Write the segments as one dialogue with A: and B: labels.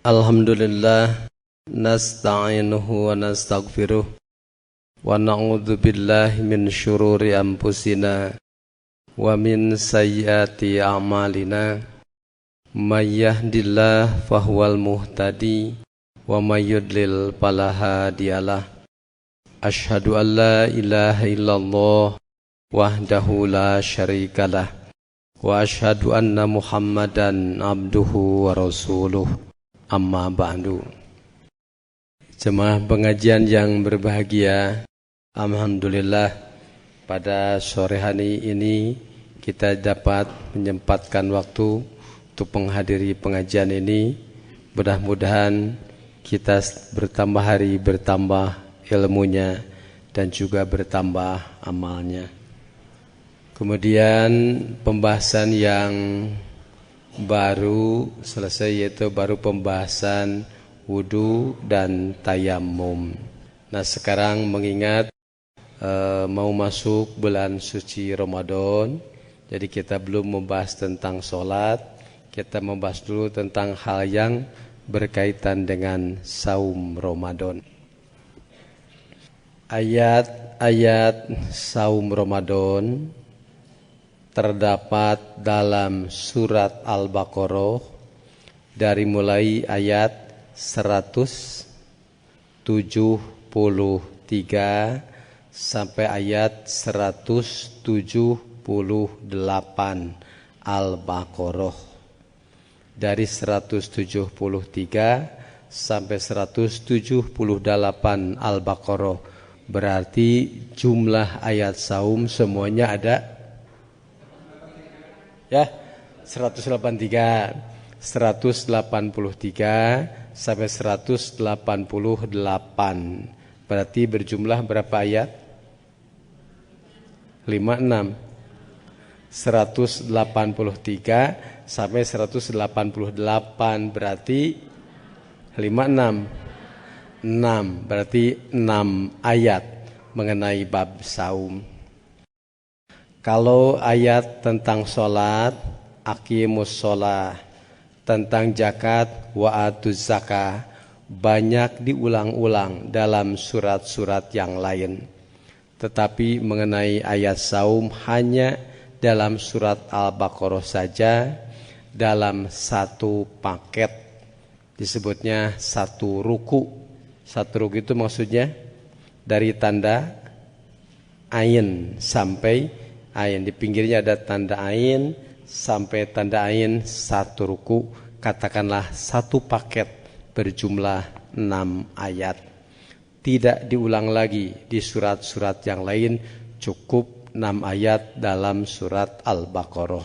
A: Alhamdulillah, nasta'inuhu wa nastaghfiruh wa na'udzu billahi min syururi anfusina wa min sayyiati a'malina. May yahdihillahu fahuwal muhtadi wa may yudlil fala hadiyalah. Asyhadu an la ilaha illallah wahdahu la syarikalah wa asyhadu anna Muhammadan abduhu wa rasuluh. Amma ba'du. Jemaah pengajian yang berbahagia, alhamdulillah pada sore hari ini kita dapat menyempatkan waktu untuk menghadiri pengajian ini. Mudah-mudahan kita bertambah hari bertambah ilmunya dan juga bertambah amalnya. Kemudian pembahasan yang baru selesai, yaitu baru pembahasan wudu dan tayamum. Nah, sekarang mengingat mau masuk bulan suci Ramadan, jadi kita belum membahas tentang sholat. Kita membahas dulu tentang hal yang berkaitan dengan saum Ramadan. Ayat-ayat saum Ramadan terdapat dalam surat Al-Baqarah dari mulai ayat 173 sampai ayat 178 Al-Baqarah. Dari 173 sampai 178 Al-Baqarah berarti jumlah ayat saum semuanya ada ya, 183 sampai 188. Berarti berjumlah berapa ayat? 56. 183 sampai 188 berarti 56. 6 berarti 6 ayat mengenai bab saum. Kalau ayat tentang sholat, aqimus sholah, tentang zakat, wa atuz zakah, banyak diulang-ulang dalam surat-surat yang lain. Tetapi mengenai ayat saum hanya dalam surat Al-Baqarah saja, dalam satu paket, disebutnya satu ruku. Satu ruku itu maksudnya dari tanda ain sampai ain, di pinggirnya ada tanda ain sampai tanda ain satu ruku, katakanlah satu paket berjumlah 6 ayat. Tidak diulang lagi di surat-surat yang lain, cukup 6 ayat dalam surat Al-Baqarah.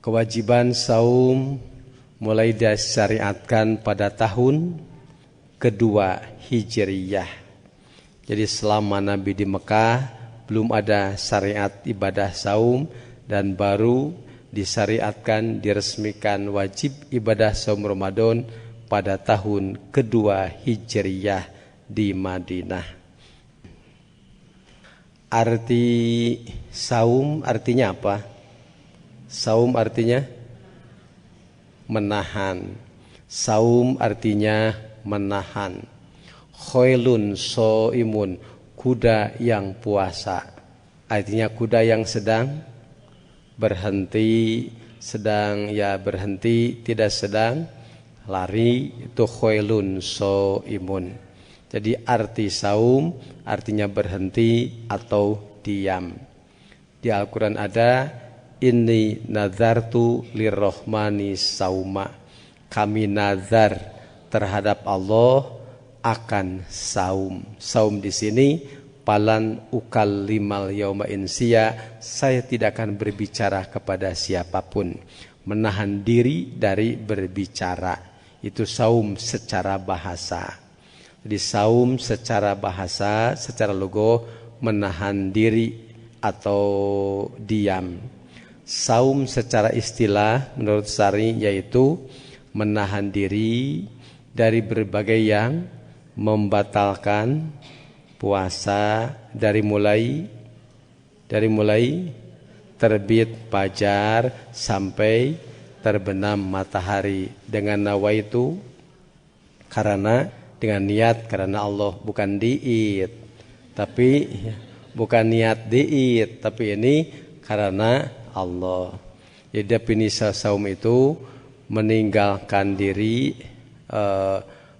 A: Kewajiban saum mulai disyariatkan pada tahun kedua Hijriyah. Jadi selama Nabi di Mekah belum ada syariat ibadah saum, dan baru disyariatkan, diresmikan wajib ibadah saum Ramadan pada tahun kedua Hijriyah di Madinah. Arti saum artinya apa? Saum artinya menahan. Saum artinya menahan. Khailun so'imun, kuda yang puasa. Artinya kuda yang sedang berhenti, berhenti, tidak sedang lari, itu khailun so'imun. Jadi arti saum artinya berhenti atau diam. Di Al-Quran ada inni nazartu lirrahmani sauma, kami nazar terhadap Allah akan saum. Saum di sini palan ukallimal yauma insiya, saya tidak akan berbicara kepada siapapun. Menahan diri dari berbicara, itu saum secara bahasa. Jadi saum secara bahasa, secara logo, menahan diri atau diam. Saum secara istilah menurut Syari yaitu menahan diri dari berbagai yang membatalkan puasa dari mulai terbit fajar sampai terbenam matahari dengan nawaitu, karena dengan niat karena Allah, bukan diet. Tapi bukan niat diet, tapi ini karena Allah. Jadi definisi saum itu meninggalkan diri,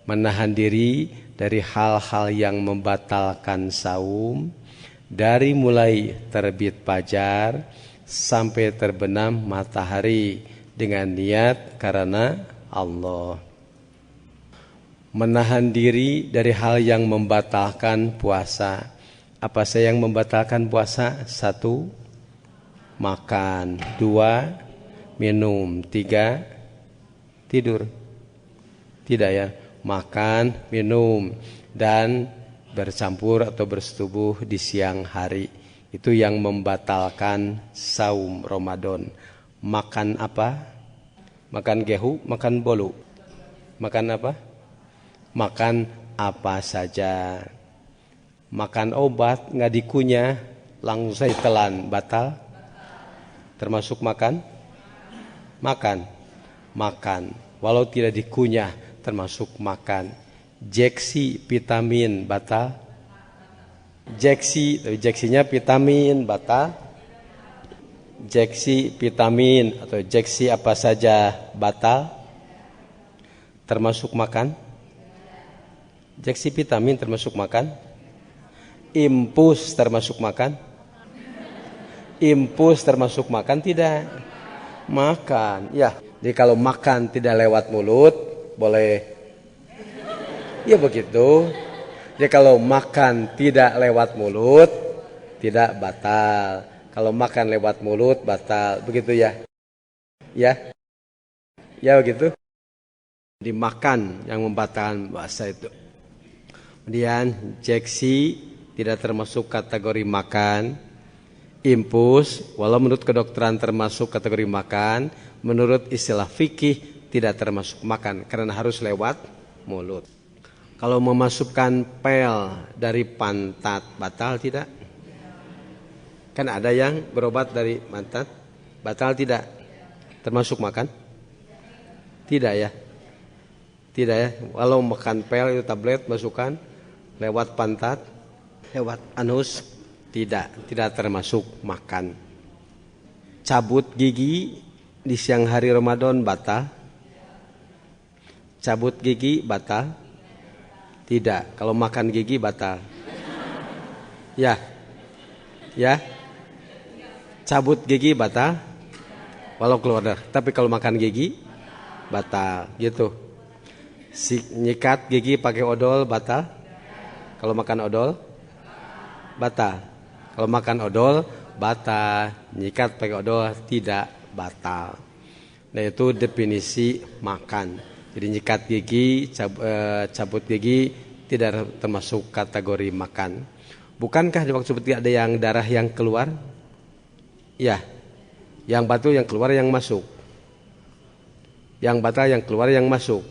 A: menahan diri dari hal-hal yang membatalkan saum dari mulai terbit fajar sampai terbenam matahari dengan niat karena Allah. Menahan diri dari hal yang membatalkan puasa. Apa saja yang membatalkan puasa? 1. Makan. 2. Minum. 3. Tidur. Tidak ya. Makan, minum, dan bercampur atau bersetubuh di siang hari. Itu yang membatalkan saum Ramadan. Makan apa? Makan gehu, makan bolu. Makan apa? Makan apa saja. Makan obat nggak dikunyah, langsung saya telan, batal. Termasuk makan? Makan. Walau tidak dikunyah, termasuk makan. Injeksi vitamin batal. Injeksinya vitamin batal. Injeksi vitamin atau injeksi apa saja batal. Termasuk makan. Injeksi vitamin termasuk makan. Impus termasuk makan. Impus termasuk makan tidak? Makan. Ya, jadi kalau makan tidak lewat mulut boleh. Ya begitu. Jadi kalau makan tidak lewat mulut tidak batal. Kalau makan lewat mulut batal. Begitu ya? Ya. Ya begitu. Dimakan yang membatalkan puasa itu. Kemudian injeksi tidak termasuk kategori makan. Impus walau menurut kedokteran termasuk kategori makan, menurut istilah fikih tidak termasuk makan karena harus lewat mulut. Kalau memasukkan pel dari pantat batal tidak? Kan ada yang berobat dari pantat, batal tidak? Termasuk makan? Tidak ya? Tidak ya? Walau makan pel itu tablet masukkan lewat pantat, lewat anus, tidak termasuk makan. Cabut gigi di siang hari Ramadan batal? Cabut gigi batal? Tidak. Kalau makan gigi batal? Ya. Cabut gigi batal? Walau keluar darah. Tapi kalau makan gigi batal. Gitu. Nyikat gigi pakai odol batal? Kalau makan odol batal. Kalau makan odol batal. Nyikat pakai odol tidak batal. Nah itu definisi makan. Jadi nyikat gigi, cabut gigi tidak termasuk kategori makan. Bukankah di waktu seperti ada yang darah yang keluar? Ya. Yang batal yang keluar yang masuk. Yang batal yang keluar yang masuk.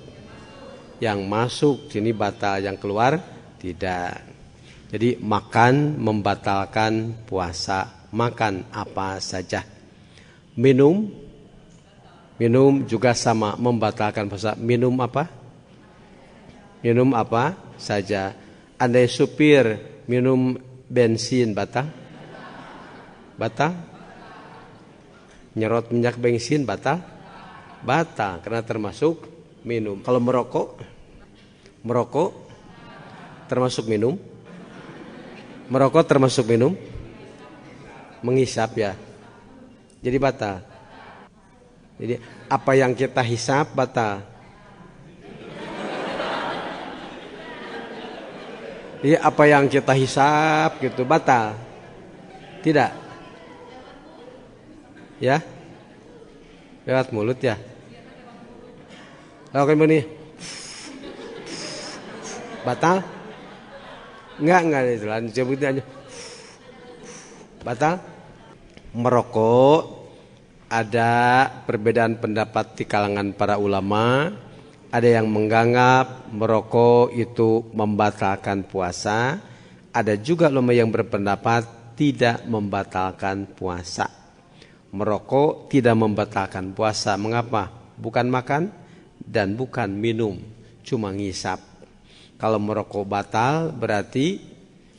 A: Yang masuk sini batal, yang keluar tidak. Jadi makan membatalkan puasa. Makan apa saja. Minum juga sama membatalkan puasa. Minum apa? Minum apa saja. Andai supir minum bensin batal? Batal? Nyerot minyak bensin batal? Batal karena termasuk minum. Kalau merokok termasuk minum? Merokok termasuk minum? Menghisap ya. Jadi batal. Jadi apa yang kita hisap batal. Jadi apa yang kita hisap gitu batal. Tidak. Ya. Lewat mulut ya. Lakukan begini. Batal? Enggak itu lah. Sebutnya aja. Batal? Merokok Ada perbedaan pendapat di kalangan para ulama. Ada yang menganggap merokok itu membatalkan puasa. Ada juga ulama yang berpendapat tidak membatalkan puasa. Merokok tidak membatalkan puasa. Mengapa? Bukan makan dan bukan minum, cuma ngisap. Kalau merokok batal berarti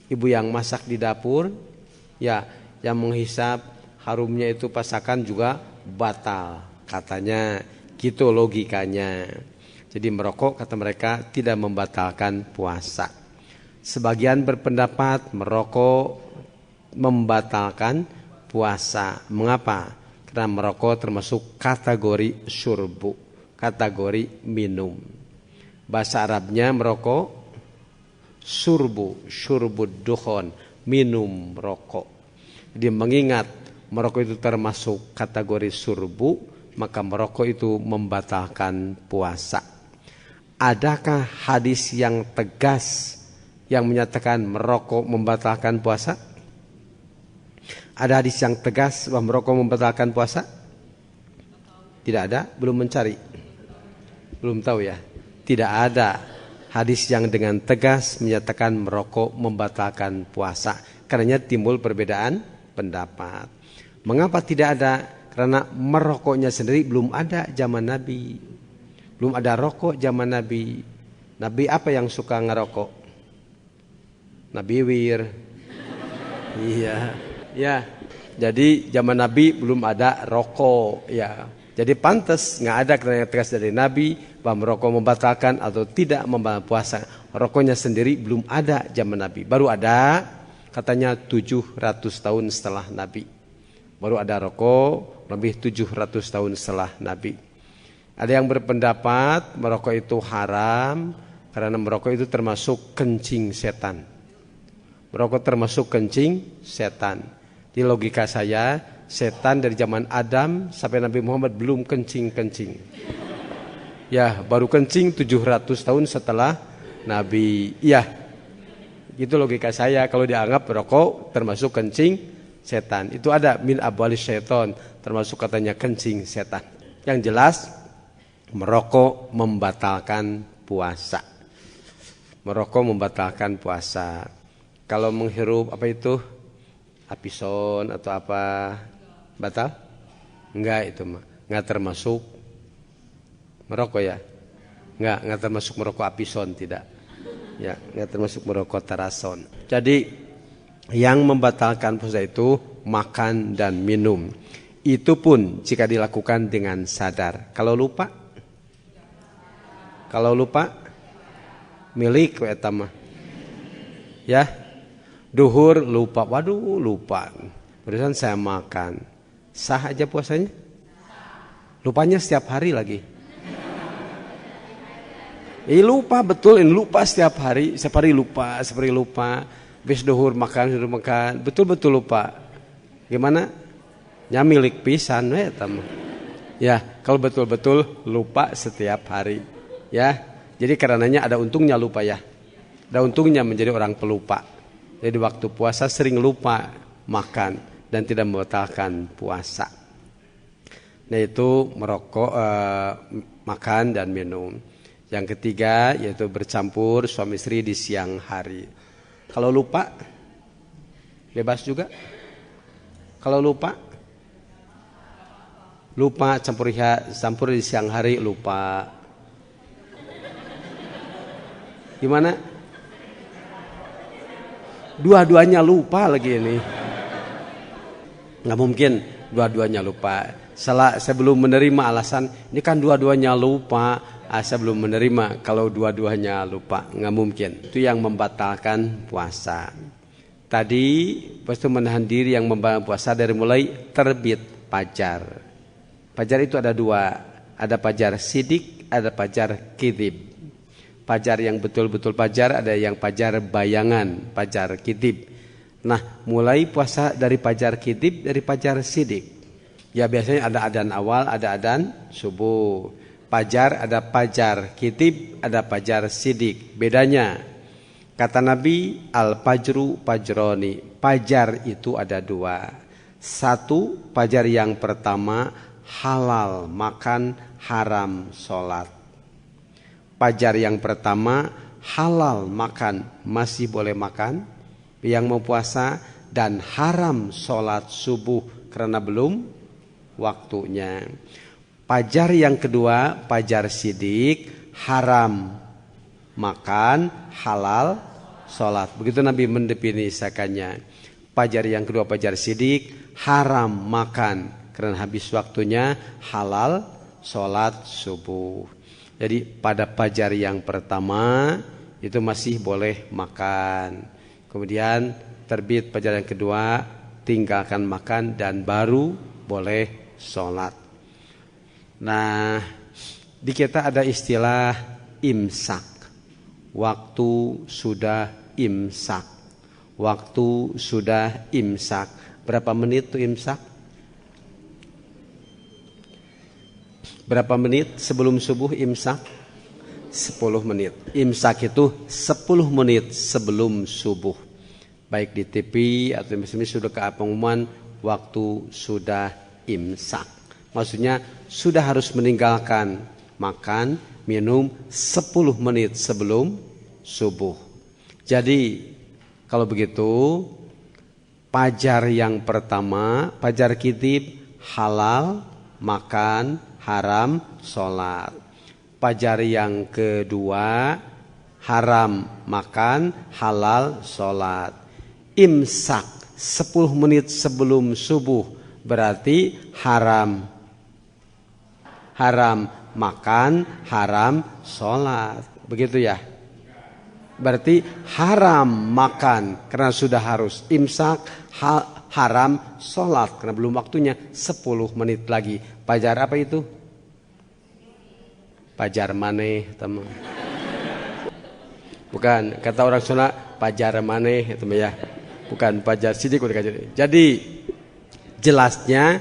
A: ibu yang masak di dapur, ya yang menghisap harumnya itu pasakan juga batal. Katanya gitu logikanya. Jadi merokok kata mereka tidak membatalkan puasa. Sebagian berpendapat merokok membatalkan puasa. Mengapa? Karena merokok termasuk kategori syurbu, kategori minum. Bahasa Arabnya merokok surbu, syurbud dukhon, minum rokok. Jadi mengingat merokok itu termasuk kategori surbu, maka merokok itu membatalkan puasa. Adakah hadis yang tegas yang menyatakan merokok membatalkan puasa? Ada hadis yang tegas bahwa merokok membatalkan puasa? Tidak ada, belum mencari. Belum tahu ya. Tidak ada hadis yang dengan tegas menyatakan merokok membatalkan puasa. Karenanya timbul perbedaan pendapat. Mengapa tidak ada? Karena merokoknya sendiri belum ada zaman Nabi. Belum ada rokok zaman Nabi. Nabi apa yang suka ngerokok? Nabi wir. Iya. Ya. Jadi zaman Nabi belum ada rokok. Ya. Jadi pantas nggak ada keterangan tegas dari Nabi bahwa merokok membatalkan atau tidak membatalkan puasa. Rokoknya sendiri belum ada zaman Nabi. Baru ada katanya 700 tahun setelah Nabi. Baru ada rokok lebih 700 tahun setelah Nabi. Ada yang berpendapat merokok itu haram karena merokok itu termasuk kencing setan. Merokok termasuk kencing setan. Di logika saya, setan dari zaman Adam sampai Nabi Muhammad belum kencing-kencing. Ya, baru kencing 700 tahun setelah Nabi. Iya, itu logika saya. Kalau dianggap merokok termasuk kencing setan, itu ada min abwalis syaiton, termasuk katanya kencing setan. Yang jelas merokok membatalkan puasa. Merokok membatalkan puasa. Kalau menghirup apa itu apison atau apa batal? Enggak, itu mah enggak termasuk merokok ya. Enggak termasuk merokok apison, tidak. Ya, enggak termasuk merokok tarason. Jadi yang membatalkan puasa itu makan dan minum. Itu pun jika dilakukan dengan sadar. Kalau lupa milik eta mah. Ya. Duhur lupa, waduh lupa. Barusan saya makan. Sah aja puasanya? Lupanya setiap hari lagi. Lupa betul, lupa setiap hari lupa. Bis duhur makan, betul-betul lupa. Gimana? Ya milik pisan we tamu. Ya, kalau betul-betul lupa setiap hari. Ya. Jadi karenanya ada untungnya lupa ya. Ada untungnya menjadi orang pelupa. Jadi waktu puasa sering lupa makan dan tidak membatalkan puasa. Nah itu merokok, makan dan minum. Yang ketiga yaitu bercampur suami istri di siang hari. Kalau lupa, bebas juga. Kalau lupa campur di siang hari lupa. Gimana? Dua-duanya lupa lagi ini. Nggak mungkin dua-duanya lupa. Saya belum menerima alasan, ini kan dua-duanya lupa. Saya belum menerima kalau dua-duanya lupa. Nggak mungkin. Itu yang membatalkan puasa. Tadi pas itu menahan diri yang membatalkan puasa dari mulai terbit fajar. Fajar itu ada dua. Ada fajar sidik, ada fajar kidib. Fajar yang betul-betul fajar, ada yang fajar bayangan, fajar kidib. Nah, mulai puasa dari fajar kidib, dari fajar sidik. Ya biasanya ada adzan awal, ada adzan subuh. Fajar ada fajar kitib, ada fajar sidik. Bedanya, kata Nabi, al-fajru fajroni. Fajar itu ada dua. Satu, fajar yang pertama halal makan, haram sholat. Fajar yang pertama halal makan, masih boleh makan yang mau puasa, dan haram sholat subuh karena belum waktunya. Fajar yang kedua, fajar sidik, haram makan, halal sholat. Begitu Nabi mendefinisikannya. Fajar yang kedua, fajar sidik, haram makan karena habis waktunya, halal sholat subuh. Jadi pada fajar yang pertama itu masih boleh makan. Kemudian terbit fajar yang kedua, tinggalkan makan dan baru boleh sholat. Nah, di kita ada istilah imsak. Waktu sudah imsak. Waktu sudah imsak. Berapa menit tuh imsak? Berapa menit sebelum subuh imsak? 10 menit. Imsak itu 10 menit sebelum subuh. Baik di TV atau misalnya sudah ke pengumuman waktu sudah imsak. Maksudnya sudah harus meninggalkan makan, minum 10 menit sebelum subuh. Jadi kalau begitu fajar yang pertama, fajar kitib halal makan, haram sholat. Fajar yang kedua haram makan, halal sholat. Imsak 10 menit sebelum subuh berarti haram makan, haram sholat. Begitu ya. Berarti haram makan karena sudah harus imsak, haram sholat karena belum waktunya. 10 menit lagi. Fajar apa itu? Fajar maneh teman. Bukan, kata orang Sunda fajar maneh teman ya. Bukan fajar sidik. Jadi jelasnya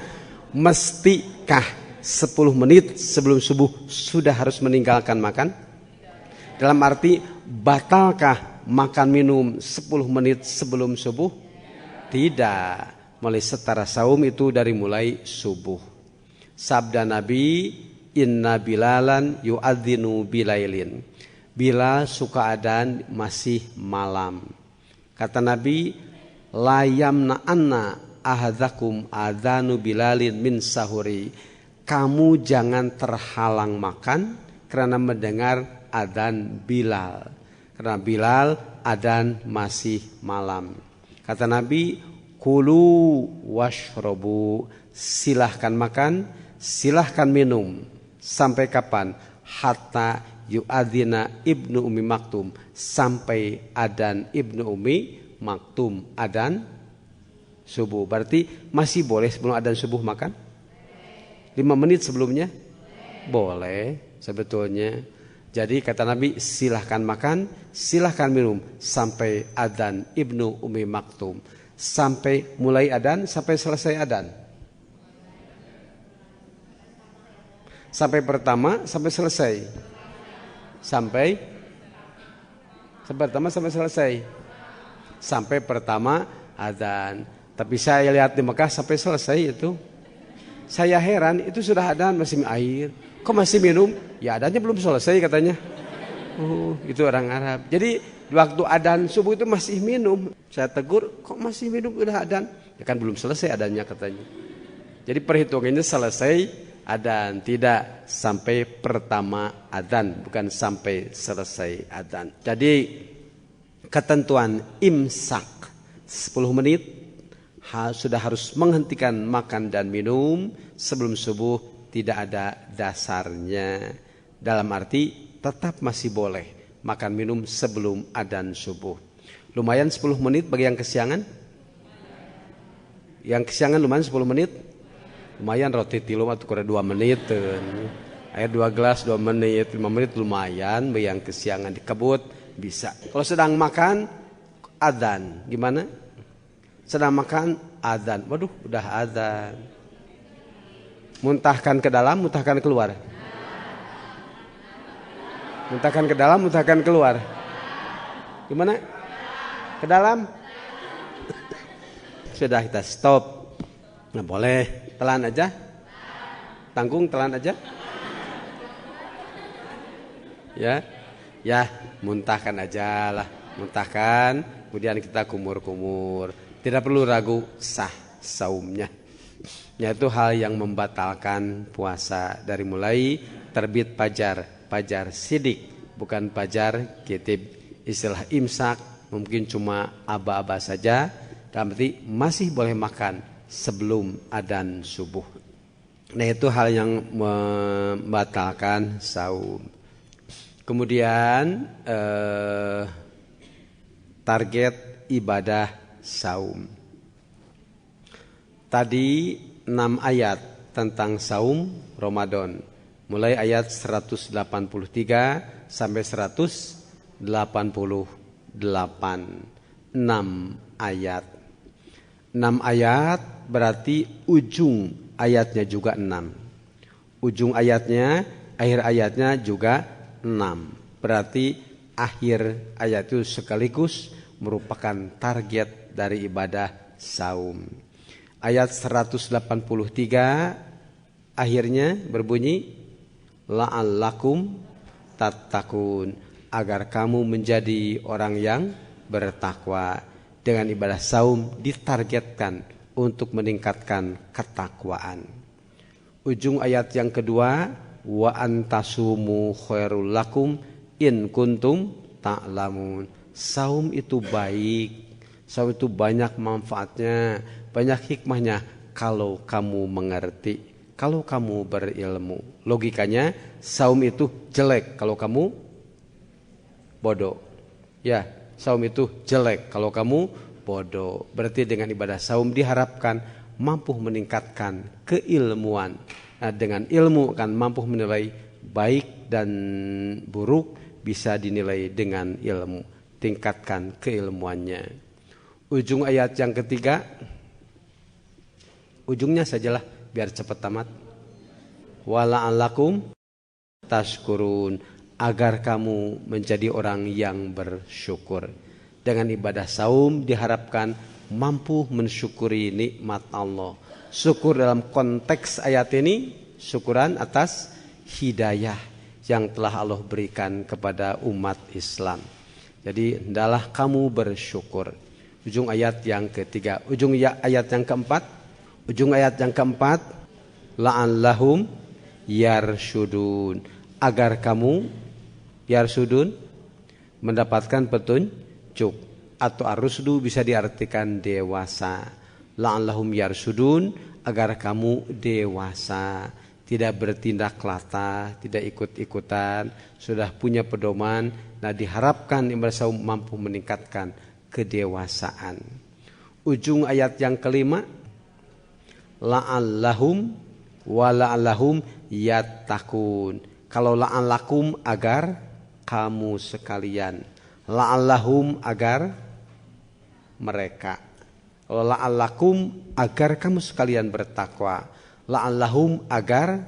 A: mestikah 10 menit sebelum subuh sudah harus meninggalkan makan? Dalam arti batalkah makan minum 10 menit sebelum subuh? Tidak. Mulai setara saum itu dari mulai subuh. Sabda Nabi, inna bilalan yu'adzinu bilailin. Bilal suka adzan masih malam. Kata Nabi, la yamna'anna ahadzakum adzanu bilalin min sahuri. Kamu jangan terhalang makan karena mendengar adzan Bilal. Karena Bilal adzan masih malam. Kata Nabi, kulu washrobu. Silahkan makan, silahkan minum. Sampai kapan? Hatta yu'adzina ibnu Ummi Maktum. Sampai adzan ibnu Ummi Maktum. Adzan subuh. Berarti masih boleh sebelum adzan subuh makan? 5 menit sebelumnya? Boleh sebetulnya. Jadi kata Nabi, silahkan makan, silahkan minum sampai adzan ibnu Ummi Maktum. Sampai mulai adzan, sampai selesai adzan. Sampai pertama, sampai selesai. Sampai pertama, sampai selesai. Sampai pertama adzan. Tapi saya lihat di Mekah sampai selesai itu. Saya heran, itu sudah adzan masih air. Kok masih minum? Ya adzannya belum selesai katanya. Itu orang Arab. Jadi waktu adzan subuh itu masih minum. Saya tegur, kok masih minum udah adzan? Ya kan belum selesai adzannya katanya. Jadi perhitungannya selesai adzan, tidak sampai pertama adzan, bukan sampai selesai adzan. Jadi ketentuan imsak 10 menit sudah harus menghentikan makan dan minum sebelum subuh, tidak ada dasarnya. Dalam arti tetap masih boleh makan minum sebelum adzan subuh. Lumayan 10 menit bagi yang kesiangan? Yang kesiangan lumayan 10 menit? Lumayan roti tilu atau kurang 2 menit. Air 2 gelas 2 menit, 5 menit lumayan bagi yang kesiangan di kebut bisa. Kalau sedang makan adzan gimana? Sedang makan adzan. Waduh, udah adzan. Muntahkan ke dalam, muntahkan keluar. Muntahkan ke dalam, muntahkan keluar. Gimana? Ke dalam? Sudah kita stop. Nah, boleh telan aja, tanggung telan aja. Ya, muntahkan aja lah, muntahkan, kemudian kita kumur-kumur. Tidak perlu ragu sah saumnya. Yaitu hal yang membatalkan puasa dari mulai terbit fajar sidik, bukan fajar kitib. Istilah imsak mungkin cuma aba-aba saja, dan berarti masih boleh makan sebelum adzan subuh. Nah, itu hal yang membatalkan saum. Kemudian target ibadah saum. Tadi 6 ayat tentang saum Ramadan. Mulai ayat 183 sampai 188. 6 ayat. 6 ayat berarti ujung ayatnya juga 6. Ujung ayatnya, akhir ayatnya juga 6. Berarti akhir ayat itu sekaligus merupakan target dari ibadah saum. Ayat 183 akhirnya berbunyi la'allakum tattaqun, agar kamu menjadi orang yang bertakwa. Dengan ibadah saum ditargetkan untuk meningkatkan ketakwaan. Ujung ayat yang kedua, wa antasumu khairul lakum in kuntum ta'lamun. Saum itu baik, saum itu banyak manfaatnya, banyak hikmahnya kalau kamu mengerti, kalau kamu berilmu. Logikanya saum itu jelek kalau kamu bodoh. Ya, saum itu jelek kalau kamu bodoh. Berarti dengan ibadah saum diharapkan mampu meningkatkan keilmuan. Nah, dengan ilmu akan mampu menilai baik dan buruk, bisa dinilai dengan ilmu. Tingkatkan keilmuannya. Ujung ayat yang ketiga, ujungnya sajalah biar cepat tamat. Wala'allakum tashkurun, agar kamu menjadi orang yang bersyukur. Dengan ibadah saum diharapkan mampu mensyukuri nikmat Allah. Syukur dalam konteks ayat ini, syukuran atas hidayah yang telah Allah berikan kepada umat Islam. Jadi hendaklah kamu bersyukur. Ujung ayat yang ketiga. Ujung ayat yang keempat. Ujung ayat yang keempat, la'allahum yarsyudun, agar kamu yarsudun mendapatkan petunjuk, atau arusdu bisa diartikan dewasa. La'allahum yarsudun, agar kamu dewasa, tidak bertindak latah, tidak ikut-ikutan, sudah punya pedoman. Nah, diharapkan ibadah saum mampu meningkatkan kedewasaan. Ujung ayat yang kelima, la'allahum wa la'allahum yattaqun. Kalau la'allakum agar kamu sekalian, la'allahum agar mereka. Kalau la'allakum agar kamu sekalian bertakwa, la'allahum agar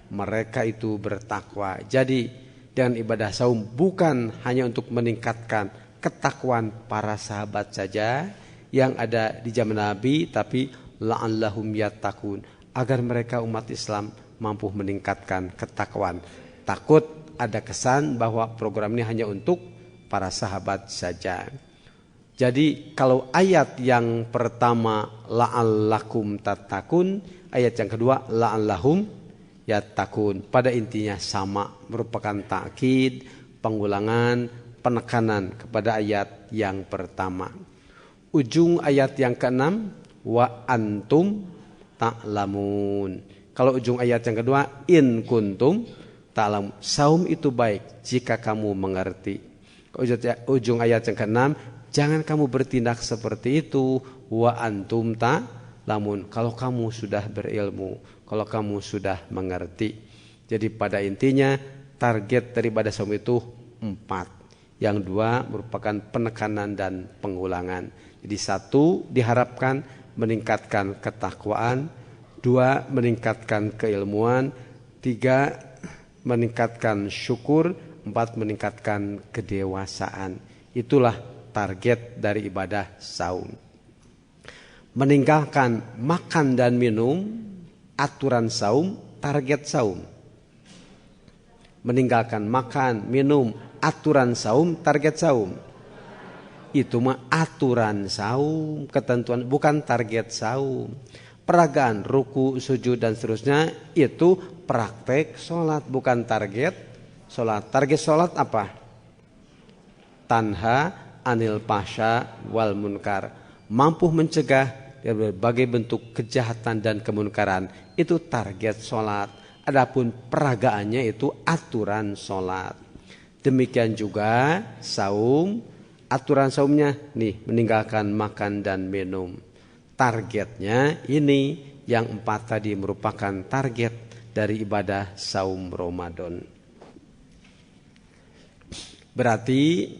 A: mereka itu bertakwa. Jadi dengan ibadah saum bukan hanya untuk meningkatkan ketakwaan para sahabat saja yang ada di zaman Nabi, tapi la'allahum yattaqun, agar mereka umat Islam mampu meningkatkan ketakwaan. Takut ada kesan bahwa program ini hanya untuk para sahabat saja. Jadi kalau ayat yang pertama la'allakum tattaqun, ayat yang kedua la'allahum yattaqun, pada intinya sama, merupakan takkid, pengulangan, penekanan kepada ayat yang pertama. Ujung ayat yang keenam, wa antum ta'lamun. Kalau ujung ayat yang kedua, in kuntum ta'lamun, saum itu baik jika kamu mengerti. Ujung ayat yang keenam, jangan kamu bertindak seperti itu, wa antum ta'lamun, kalau kamu sudah berilmu, kalau kamu sudah mengerti. Jadi pada intinya target daripada saum itu 4. Yang 2 merupakan penekanan dan pengulangan. Jadi 1 diharapkan meningkatkan ketakwaan, 2 meningkatkan keilmuan, 3 meningkatkan syukur, 4 meningkatkan kedewasaan. Itulah target dari ibadah saum. Meninggalkan makan dan minum, aturan saum, target saum. Meninggalkan makan, minum, aturan saum, target saum. Itu mah aturan saum, ketentuan, bukan target saum. Peragaan, ruku, sujud dan seterusnya itu praktek sholat, bukan target sholat. Target sholat apa? Tanha anil pasha wal munkar. Mampu mencegah berbagai bentuk kejahatan dan kemunkaran. Itu target sholat. Adapun peragaannya itu aturan sholat. Demikian juga saum. Aturan saumnya nih, meninggalkan makan dan minum. Targetnya ini yang 4 tadi merupakan target dari ibadah saum Ramadan. Berarti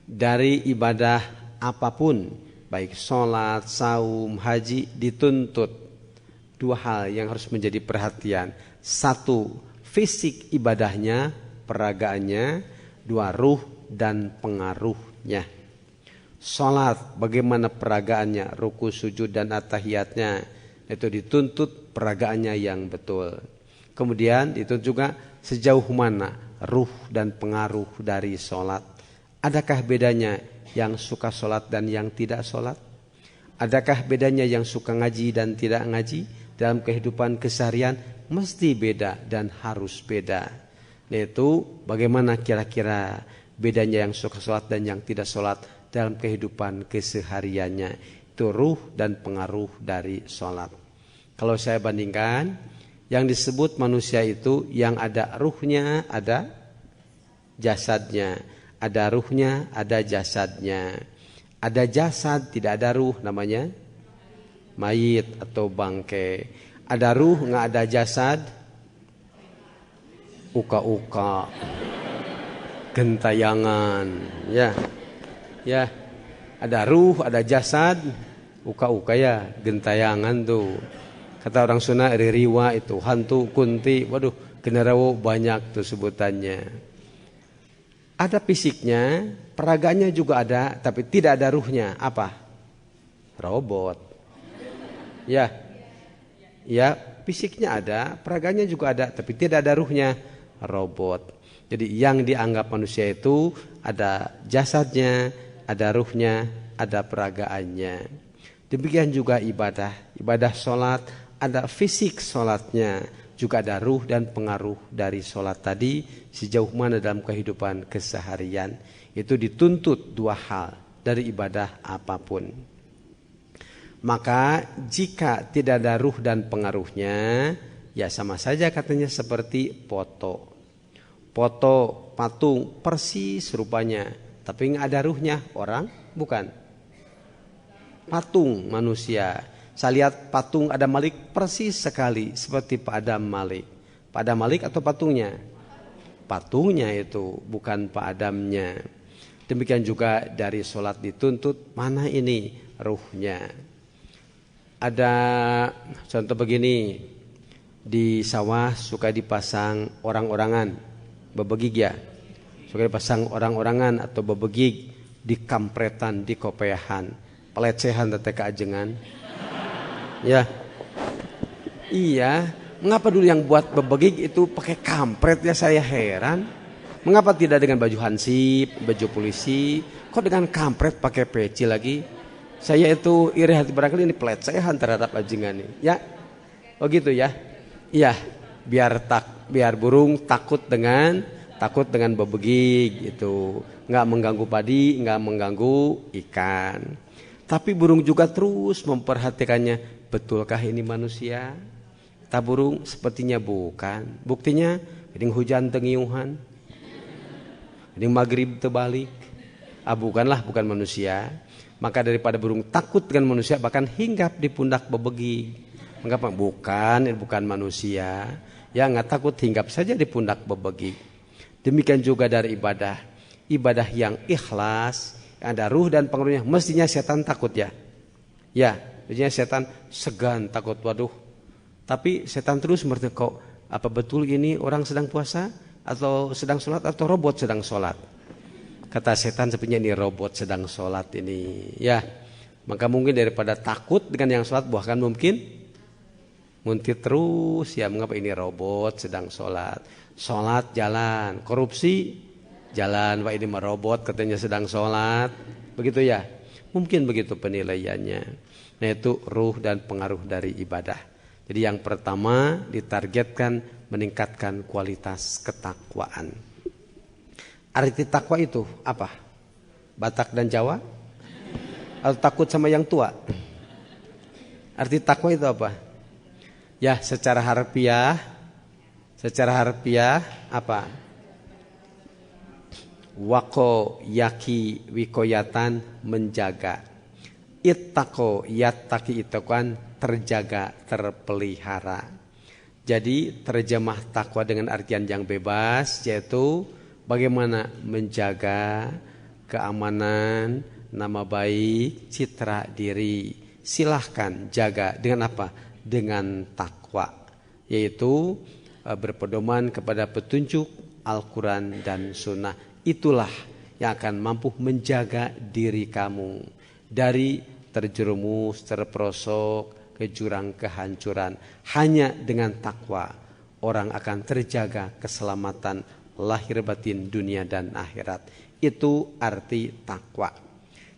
A: dari ibadah apapun, baik sholat, saum, haji, dituntut 2 hal yang harus menjadi perhatian. 1, fisik ibadahnya, peragaannya. 2, ruh dan pengaruhnya. Sholat, bagaimana peragaannya, ruku, sujud dan at-tahiyatnya, itu dituntut peragaannya yang betul. Kemudian dituntut juga sejauh mana ruh dan pengaruh dari sholat. Adakah bedanya yang suka sholat dan yang tidak sholat? Adakah bedanya yang suka ngaji dan tidak ngaji? Dalam kehidupan keseharian mesti beda dan harus beda. Yaitu bagaimana kira-kira bedanya yang suka sholat dan yang tidak sholat dalam kehidupan kesehariannya. Itu ruh dan pengaruh dari sholat. Kalau saya bandingkan, yang disebut manusia itu yang ada ruhnya, ada jasadnya. Ada ruhnya, ada jasadnya. Ada jasad, tidak ada ruh, namanya mayit atau bangke. Ada ruh, nggak ada jasad, uka-uka, gentayangan, ya. Ya, ada ruh, ada jasad, uka-uka ya, gentayangan tuh. Kata orang Sunda, ririwa itu, hantu, kunti, waduh, generawo banyak tuh sebutannya. Ada fisiknya, peraganya juga ada, tapi tidak ada ruhnya. Apa? Robot. Ya, ya, fisiknya ada, peraganya juga ada, tapi tidak ada ruhnya. Robot. Jadi yang dianggap manusia itu ada jasadnya, ada ruhnya, ada peragaannya. Demikian juga ibadah. Ibadah sholat, ada fisik sholatnya. Juga ada ruh dan pengaruh dari sholat tadi. Sejauh mana dalam kehidupan keseharian. Itu dituntut 2 hal dari ibadah apapun. Maka jika tidak ada ruh dan pengaruhnya, ya sama saja katanya seperti foto. Foto patung persis rupanya, tapi nggak ada ruhnya. Orang bukan patung manusia. Saya lihat patung Adam Malik persis sekali seperti Pak Adam Malik. Pak Adam Malik atau patungnya? Patungnya itu, bukan Pak Adamnya. Demikian juga dari sholat dituntut mana ini ruhnya. Ada contoh begini, di sawah suka dipasang orang-orangan. Bebegig ya, suka dipasang orang-orangan atau bebegig di kampretan, di kopeahan, pelecehan tete keajengan. Ya, iya. Mengapa dulu yang buat bebegig itu pakai kampret ya, saya heran. Mengapa tidak dengan baju hansip, baju polisi? Kok dengan kampret pakai peci lagi? Saya itu iri hati barangkali ini pelecehan terhadap ajengan ini. Ya, oh gitu ya. Iya. Biar burung takut dengan bebegig itu, nggak mengganggu padi, nggak mengganggu ikan. Tapi burung juga terus memperhatikannya, betulkah ini manusia? Kata burung, sepertinya bukan. Buktinya, ini hujan tengiuhan, ini maghrib terbalik. Bukanlah, bukan manusia. Maka daripada burung takut dengan manusia, bahkan hinggap di pundak bebegig. Mengapa? Bukan manusia. Ya nggak takut, hinggap saja di pundak bebegig. Demikian juga dari ibadah. Ibadah yang ikhlas, yang ada ruh dan pengaruhnya. Mestinya setan takut ya. Ya, mestinya setan segan, takut. Waduh. Tapi setan terus mertekok. Apa betul ini orang sedang puasa? Atau sedang sholat? Atau robot sedang sholat? Kata setan sepertinya ini robot sedang sholat ini. Ya, Maka mungkin daripada takut dengan yang sholat, bahkan mungkin muntit terus ya, mengapa ini robot sedang sholat. Sholat jalan, korupsi jalan, wah ini merobot katanya sedang sholat. Begitu ya, mungkin begitu penilaiannya. Nah itu ruh dan pengaruh dari ibadah. Jadi yang pertama ditargetkan meningkatkan kualitas ketakwaan. Arti takwa itu apa? Batak dan Jawa? Atau takut sama yang tua? Arti takwa itu apa? Ya secara harfiah apa? Wako yaki wikoyatan, menjaga. Ittaqo yattaqi itu kan terjaga, terpelihara. Jadi terjemah takwa dengan artian yang bebas, yaitu bagaimana menjaga keamanan, nama baik, citra diri. Silahkan jaga dengan apa? Dengan takwa, yaitu berpedoman kepada petunjuk Al-Quran dan Sunnah. Itulah yang akan mampu menjaga diri kamu dari terjerumus, terperosok ke jurang kehancuran. Hanya dengan takwa orang akan terjaga keselamatan lahir batin dunia dan akhirat. Itu arti takwa.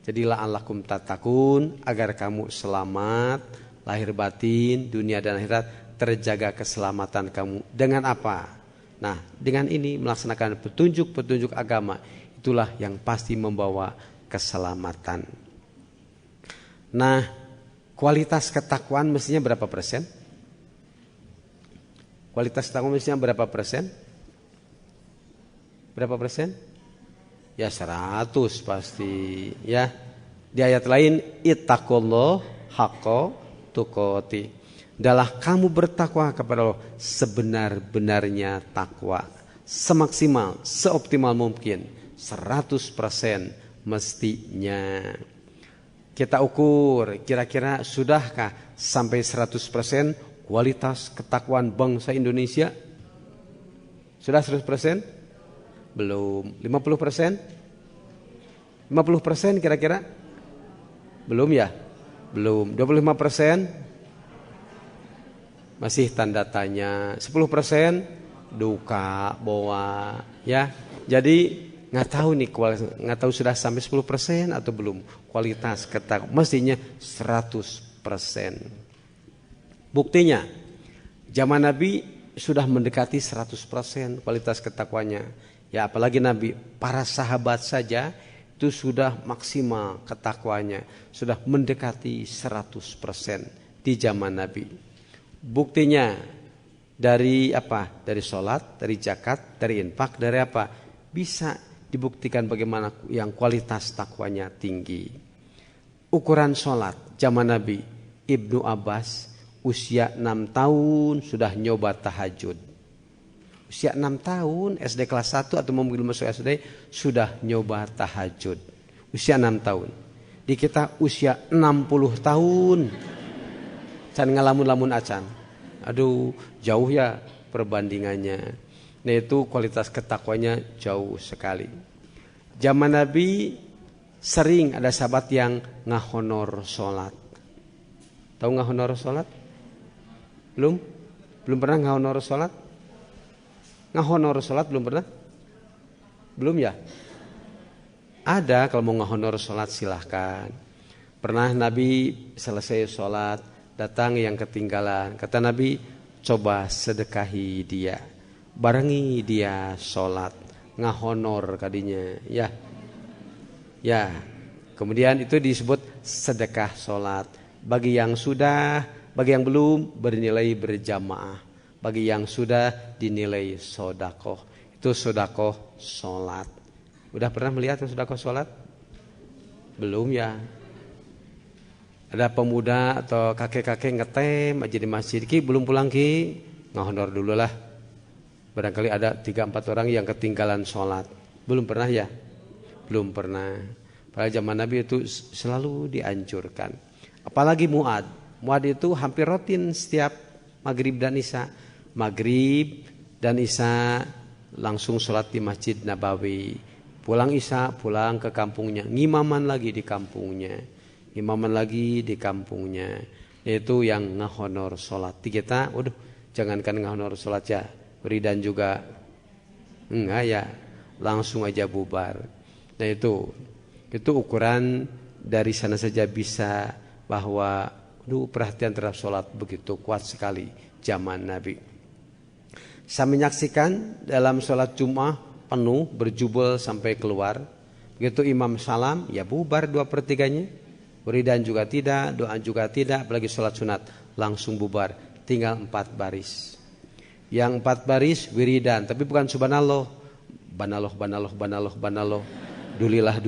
A: Jadi la'allakum tattaqun, agar kamu selamat lahir batin dunia dan akhirat, terjaga keselamatan kamu. Dengan apa? Nah, dengan ini melaksanakan petunjuk-petunjuk agama, itulah yang pasti membawa keselamatan. Nah, kualitas ketakwaan mestinya berapa persen? Kualitas ketakwaan mestinya berapa persen? Berapa persen? Ya 100 pasti ya. Di ayat lain ittaqullah haqqa tuqati. Adalah kamu bertakwa kepada Allah sebenar-benarnya takwa. Semaksimal, seoptimal mungkin 100% mestinya. Kita ukur kira-kira sudahkah sampai 100% kualitas ketakwaan bangsa Indonesia? Sudah 100%? Belum. 50%? 50% kira-kira? Belum ya? Belum. 25%? Masih tanda tanya. 10% duka bawa ya. Jadi nggak tahu nih, nggak tahu sudah sampai 10% atau belum kualitas ketakwaan. Mestinya 100%. Buktinya zaman Nabi sudah mendekati 100% kualitas ketakwanya. Ya apalagi Nabi, para sahabat saja itu sudah maksimal ketakwanya, sudah mendekati 100% di zaman Nabi. Buktinya dari apa? Dari sholat, dari zakat, dari infak, dari apa? Bisa dibuktikan bagaimana yang kualitas takwanya tinggi. Ukuran sholat zaman Nabi, Ibnu Abbas usia 6 tahun sudah nyoba tahajud. Usia 6 tahun SD kelas 1 atau mau masuk SD sudah nyoba tahajud. Usia 6 tahun. Di kita usia 60 tahun. Can ngalamun-lamun acan. Aduh, jauh ya perbandingannya. Nah itu kualitas ketakwanya jauh sekali. Zaman Nabi sering ada sahabat yang ngahonor sholat. Tahu ngahonor sholat? Belum? Belum pernah ngahonor sholat? Ngahonor sholat belum pernah? Belum ya? Ada, kalau mau ngahonor sholat silahkan. Pernah Nabi selesai sholat, datang yang ketinggalan. Kata Nabi, coba sedekahi dia, barengi dia sholat, ngahonor kadinya. Ya. Kemudian itu disebut sedekah sholat. Bagi yang sudah, bagi yang belum bernilai berjamaah. Bagi yang sudah dinilai sodakoh. Itu sodakoh sholat. Udah pernah melihat sodakoh sholat? Belum ya. Ada pemuda atau kakek-kakek ngetem aja di masjid. Ki belum pulang ki, ngahonor dulu lah. Barangkali ada 3-4 orang yang ketinggalan sholat. Belum pernah ya? Belum pernah. Pada zaman Nabi itu selalu dianjurkan. Apalagi Mu'ad. Mu'ad itu hampir rutin setiap maghrib dan isya. Maghrib dan isya langsung sholat di Masjid Nabawi. Pulang isya, pulang ke kampungnya. Ngimaman lagi di kampungnya. imaman lagi di kampungnya. Itu yang ngehonor sholat. Di kita, waduh, jangankan ngehonor sholat ya, wiridan juga enggak ya, langsung aja bubar. Nah itu ukuran dari sana saja bisa bahwa perhatian terhadap sholat begitu kuat sekali zaman Nabi. Saya menyaksikan dalam sholat Jumat penuh berjubel sampai keluar. Begitu imam salam ya bubar 2/3. Wiridan juga tidak, doa juga tidak, apalagi sholat sunat langsung bubar, tinggal 4 baris. Yang 4 baris wiridan, tapi bukan subhanallah, banaloh, dulilah.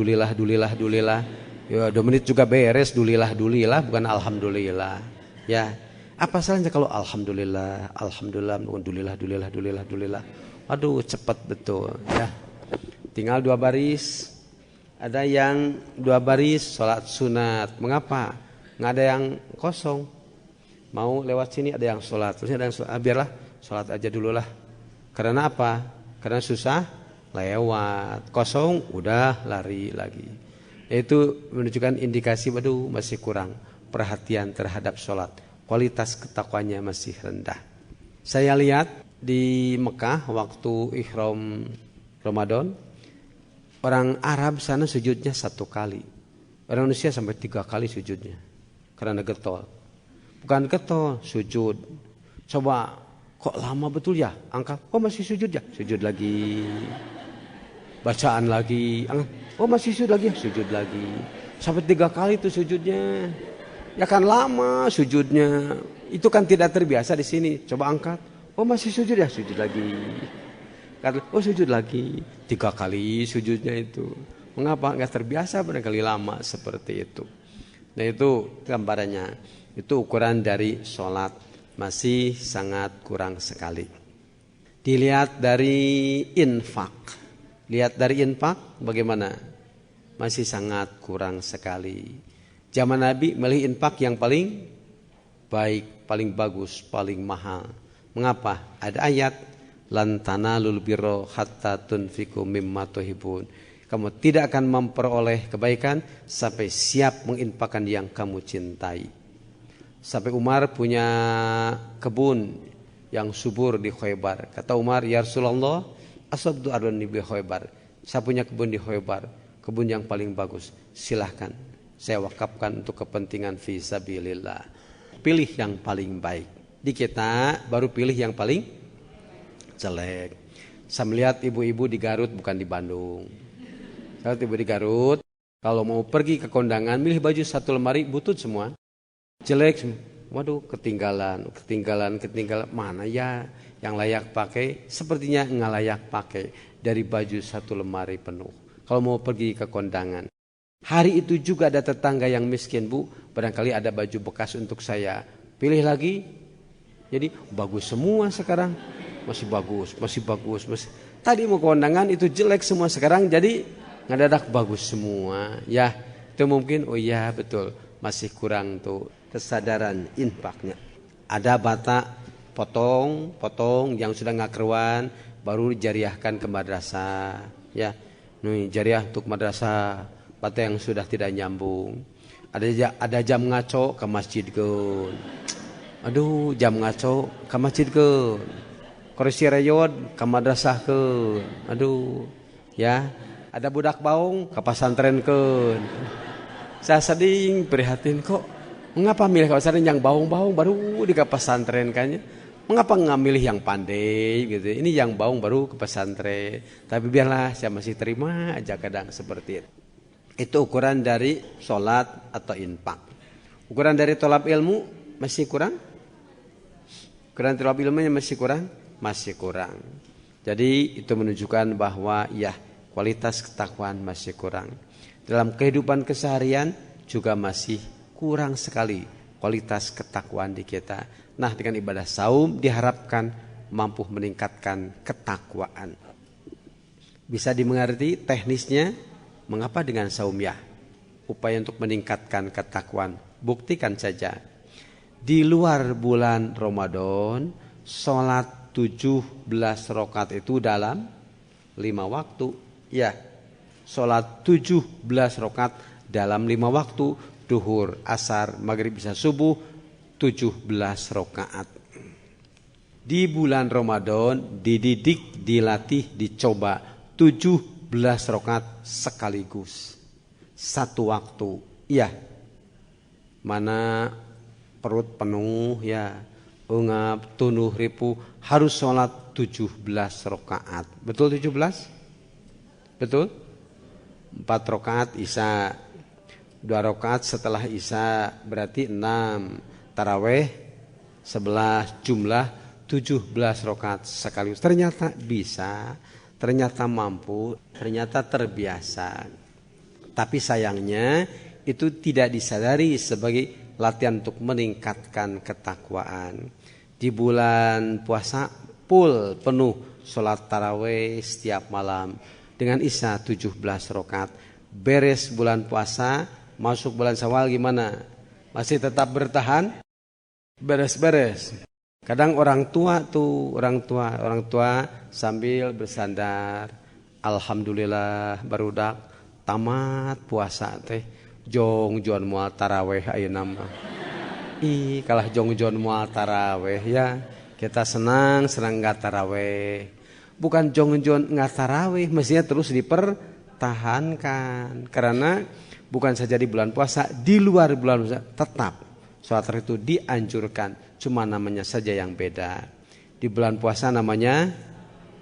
A: Ya 2 menit juga beres, dulilah, bukan alhamdulillah. Ya, apa salahnya kalau alhamdulillah, bukan dulilah. Aduh, cepat betul ya. Tinggal 2 baris. Ada yang 2 baris sholat sunat. Mengapa? Nggak ada yang kosong. Mau lewat sini ada yang sholat. Terusnya ada yang sholat. Biarlah sholat aja dulu lah. Karena apa? Karena susah lewat. Kosong udah lari lagi. Itu menunjukkan indikasi masih kurang perhatian terhadap sholat. Kualitas ketakwanya masih rendah. Saya lihat di Mekah waktu ihram Ramadan. Orang Arab sana sujudnya 1 kali. Orang Indonesia sampai 3 kali sujudnya. Karena getol. Bukan getol, sujud. Coba, kok lama betul ya? Angkat, oh masih sujud ya? Sujud lagi. Bacaan lagi. Angkat, oh masih sujud lagi ya? Sujud lagi. Sampai 3 kali itu sujudnya. Ya kan lama sujudnya. Itu kan tidak terbiasa di sini. Coba angkat, oh masih sujud ya? Sujud lagi. Oh sujud lagi 3 kali sujudnya itu. Mengapa? Nggak terbiasa barangkali lama seperti itu. Nah itu gambarannya. Itu ukuran dari sholat masih sangat kurang sekali. Dilihat dari infak. Lihat dari infak bagaimana? Masih sangat kurang sekali. Zaman Nabi milih infak yang paling baik, paling bagus, paling mahal. Mengapa? Ada ayat lan tanalul birra hatta tunfiqu mimma tuhibbun. Kamu tidak akan memperoleh kebaikan sampai siap menginfakkan yang kamu cintai. Sampai Umar punya kebun yang subur di Khaybar. Kata Umar, ya Rasulullah, asabtu ardani bi Khaybar. Saya punya kebun di Khaybar, kebun yang paling bagus. Silahkan saya wakafkan untuk kepentingan fi sabilillah. Pilih yang paling baik. Di kita baru pilih yang paling jelek. Saya melihat ibu-ibu di Garut bukan di Bandung. Saya lihat ibu di Garut, kalau mau pergi ke kondangan, milih baju 1 lemari, butut semua. Jelek semua. Waduh, ketinggalan. Mana ya yang layak pakai? Sepertinya nggak layak pakai dari baju 1 lemari penuh. Kalau mau pergi ke kondangan. Hari itu juga ada tetangga yang miskin, Bu. Barangkali ada baju bekas untuk saya. Pilih lagi. Jadi bagus semua sekarang. Masih bagus. Tadi mau kondangan itu jelek semua, sekarang jadi ngadadak bagus semua. Ya, itu mungkin, oh iya betul, masih kurang tuh kesadaran infaknya. Ada bata potong yang sudah ngakruan, baru dijariahkan ke madrasah. Ya, nih jariah untuk madrasah, bata yang sudah tidak nyambung. Ada jam ngaco ke masjid keun. Aduh, jam ngaco ke masjid keun. Koresi rayod ke madrasah ke. Aduh, ya. Ada budak baung ke pesantren ke. Saya sedih prihatin kok. Mengapa milih ke pesantren yang baung-baung baru di ke pesantren kayaknya? Mengapa nggak milih yang pandai gitu? Ini yang baung baru ke pesantren. Tapi biarlah, saya masih terima aja kadang seperti itu. Itu ukuran dari sholat atau infak. Ukuran dari tolab ilmu masih kurang? Ukuran tolab ilmunya masih kurang? Masih kurang. Jadi itu menunjukkan bahwa ya kualitas ketakwaan masih kurang. Dalam kehidupan keseharian juga masih kurang sekali kualitas ketakwaan di kita. Nah, dengan ibadah saum diharapkan mampu meningkatkan ketakwaan. Bisa dimengerti teknisnya mengapa dengan saum ya? Upaya untuk meningkatkan ketakwaan. Buktikan saja. Di luar bulan Ramadan, sholat 17 rakaat itu dalam 5 waktu. Ya, sholat 17 rakaat dalam 5 waktu. duhur, asar, maghrib, isya, subuh 17 rakaat. Di bulan Ramadan dididik, dilatih, dicoba 17 rakaat sekaligus. Satu waktu. Iya. Mana perut penuh ya, ungap, tunuh, ripu, harus sholat 17 rakaat. Betul 17? Betul? 4 rakaat isya, 2 rakaat setelah isya, berarti 6. Taraweh 11, jumlah 17 rakaat sekaligus. Ternyata bisa, ternyata mampu, ternyata terbiasa. Tapi sayangnya itu tidak disadari sebagai latihan untuk meningkatkan ketakwaan. Di bulan puasa full penuh sholat taraweh setiap malam dengan isya 17 rakaat. Beres bulan puasa, masuk bulan Syawal gimana? Masih tetap bertahan? Beres-beres. Kadang orang tua sambil bersandar, alhamdulillah barudak tamat puasa teh jong jon moal taraweh ayeuna mah. Ih, kalah jong jon moal taraweh ya. Kita senang enggak taraweh. Bukan jong jon enggak taraweh, mestinya terus dipertahankan. Karena bukan saja di bulan puasa, di luar bulan puasa tetap sholat itu dianjurkan. Cuma namanya saja yang beda. Di bulan puasa namanya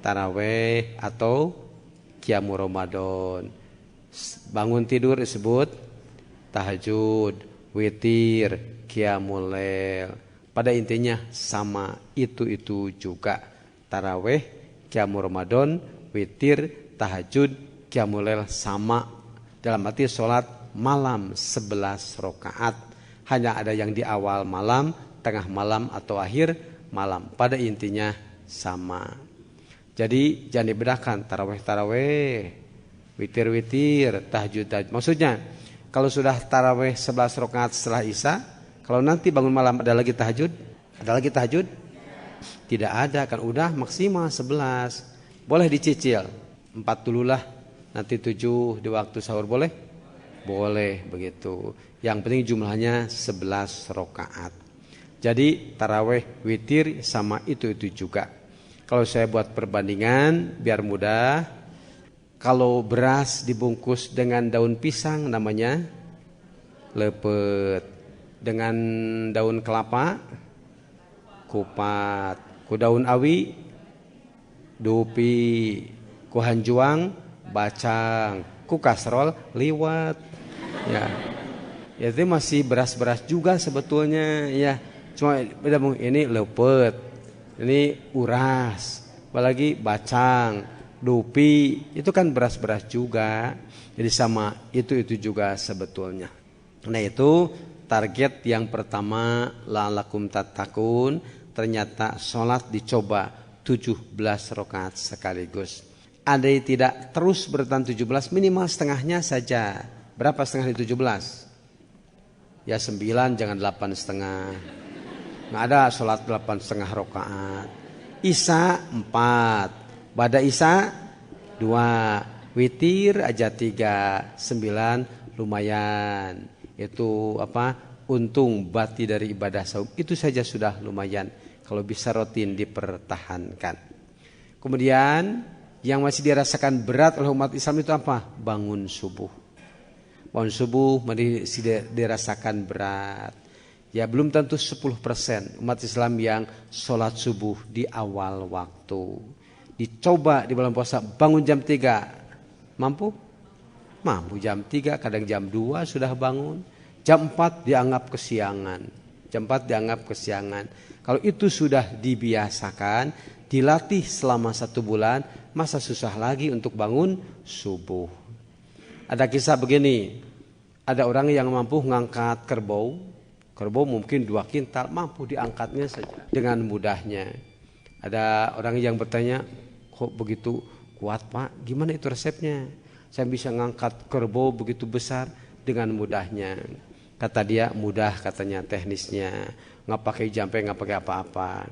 A: taraweh atau qiyamul Ramadan. Bangun tidur disebut tahajud, witir, qiyamul lail. Pada intinya sama, itu juga. Taraweh, qiyamul Ramadan, witir, tahajud, qiyamul lail sama. Dalam arti sholat malam 11 rakaat. Hanya ada yang di awal malam, tengah malam atau akhir malam. Pada intinya sama. Jadi jangan dibedakan taraweh, witir, tahajud. Maksudnya kalau sudah taraweh 11 rakaat setelah isya, kalau nanti bangun malam ada lagi tahajud? Ada lagi tahajud? Tidak ada, kan udah maksimal 11. Boleh dicicil 4 dululah, nanti 7 di waktu sahur boleh? Boleh begitu. Yang penting jumlahnya 11 rakaat. Jadi taraweh, witir sama itu juga. Kalau saya buat perbandingan biar mudah, kalau beras dibungkus dengan daun pisang namanya lepet, dengan daun kelapa kupat, ku daun awi dupi, ku hanjuang bacang, ku kasrol liwat. Ya, itu masih beras-beras juga sebetulnya ya. Cuma beda ini lepet, ini uras, apalagi bacang, dupi, itu kan beras-beras juga. Jadi sama itu juga sebetulnya. Nah itu target yang pertama, la'allakum tattaqun. Ternyata sholat dicoba 17 rakaat sekaligus. Ada yang tidak terus bertahan 17, minimal setengahnya saja. Berapa setengah di 17? Ya 9, jangan 8,5. Nggak ada sholat 8,5 rakaat. Isya 4, ba'da isya 2, witir aja 3, 9 lumayan. Itu untung bati dari ibadah saum. Itu saja sudah lumayan. Kalau bisa rutin dipertahankan. Kemudian yang masih dirasakan berat oleh umat Islam itu apa? Bangun subuh. Bangun subuh masih dirasakan berat. Ya belum tentu 10% umat Islam yang sholat subuh di awal waktu. Dicoba di bulan puasa bangun jam 3. Mampu? Mampu jam 3, kadang jam 2 sudah bangun. Jam 4 dianggap kesiangan. Jam 4 dianggap kesiangan. Kalau itu sudah dibiasakan, dilatih selama 1 bulan, masa susah lagi untuk bangun subuh. Ada kisah begini, ada orang yang mampu mengangkat kerbau. Kerbau mungkin 2 kintal, mampu diangkatnya saja dengan mudahnya. Ada orang yang bertanya, kok begitu kuat Pak? Gimana itu resepnya? Saya bisa mengangkat kerbau begitu besar dengan mudahnya. Kata dia, mudah katanya teknisnya. Nggak pakai jampe, nggak pakai apa-apa.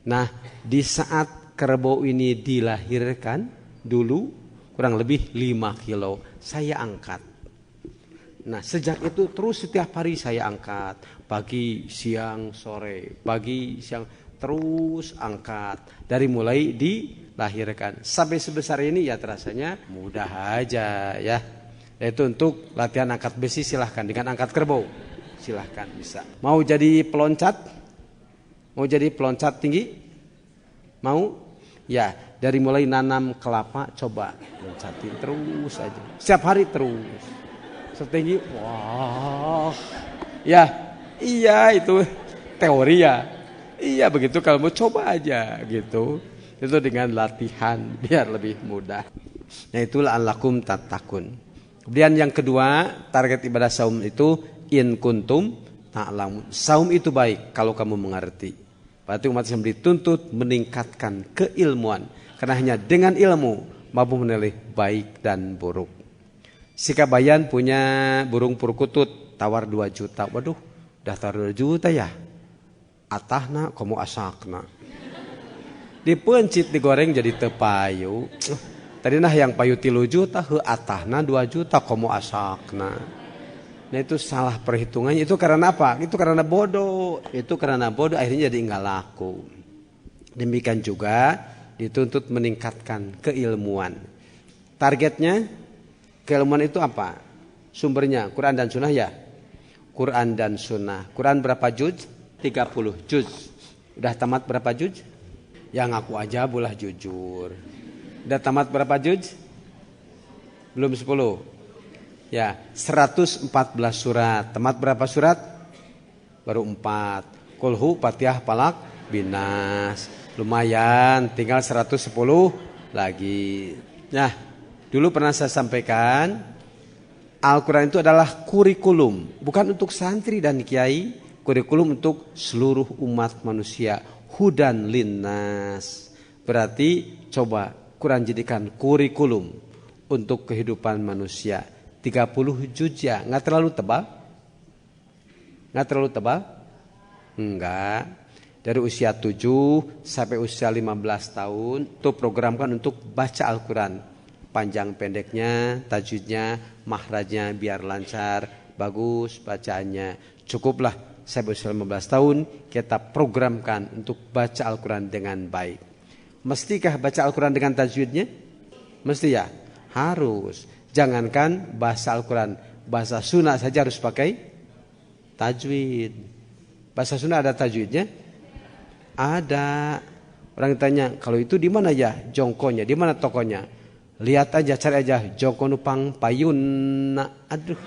A: Nah, di saat kerbau ini dilahirkan, dulu kurang lebih 5 kilo, saya angkat. Nah sejak itu terus setiap hari saya angkat. Pagi, siang, sore. Pagi, siang. Terus angkat. Dari mulai dilahirkan. Sampai sebesar ini ya terasanya mudah aja ya. Yaitu untuk latihan angkat besi silahkan. Dengan angkat kerbau silahkan bisa. Mau jadi peloncat? Mau jadi peloncat tinggi? Mau? Ya, dari mulai nanam kelapa coba loncatin terus aja. Setiap hari terus. Setinggi, wah. Ya, iya itu teori ya. Iya begitu kalau mau coba aja gitu. Itu dengan latihan biar lebih mudah. Nah itulah alakum tatakun. Kemudian yang kedua, target ibadah saum itu in kuntum ta'lamun. Saum itu baik kalau kamu mengerti. Berarti umat Islam dituntut meningkatkan keilmuan. Karena hanya dengan ilmu mampu menilai baik dan buruk. Si Kabayan punya burung purkutut tawar 2 juta. Waduh, udah tawar 2 juta ya. Atahna komo asakna. Dipencit digoreng jadi tepayu. Tadi nah yang payu 3 juta, atahna 2 juta komo asakna. Nah itu salah perhitungannya. Itu karena apa? Itu karena bodoh. Itu karena bodoh akhirnya jadi enggak laku. Demikian juga dituntut meningkatkan keilmuan. Targetnya keilmuan itu apa? Sumbernya Quran dan Sunnah ya. Quran dan Sunnah. Quran berapa juz? 30 juz. Udah tamat berapa juz? Ya ngaku aja boleh jujur. Udah tamat berapa juz? Belum 10. Ya, 114 surat. Tamat berapa surat? Baru 4. Kulhu, Fatihah, Falak, Binas. Lumayan, tinggal 110 lagi. Nah, dulu pernah saya sampaikan, Al-Quran itu adalah kurikulum. Bukan untuk santri dan kiai, kurikulum untuk seluruh umat manusia. Hudan linnas. Berarti coba Quran jadikan kurikulum untuk kehidupan manusia. 30 juz ya, nggak terlalu tebal? Nggak terlalu tebal? Enggak. Dari usia 7 sampai usia 15 tahun itu programkan untuk baca Al-Quran. Panjang pendeknya, tajwidnya, mahrajnya biar lancar, bagus bacaannya. Cukuplah sampai usia 15 tahun kita programkan untuk baca Al-Quran dengan baik. Mestikah baca Al-Quran dengan tajwidnya? Mesti ya? Harus. Jangankan bahasa Al-Quran, bahasa Sunnah saja harus pakai tajwid. Bahasa Sunnah ada tajwidnya? Ada. Orang tanya, kalau itu di mana ya jongkonya? Di mana tokonya? Lihat aja, cari aja jongko nupang payun. Aduh,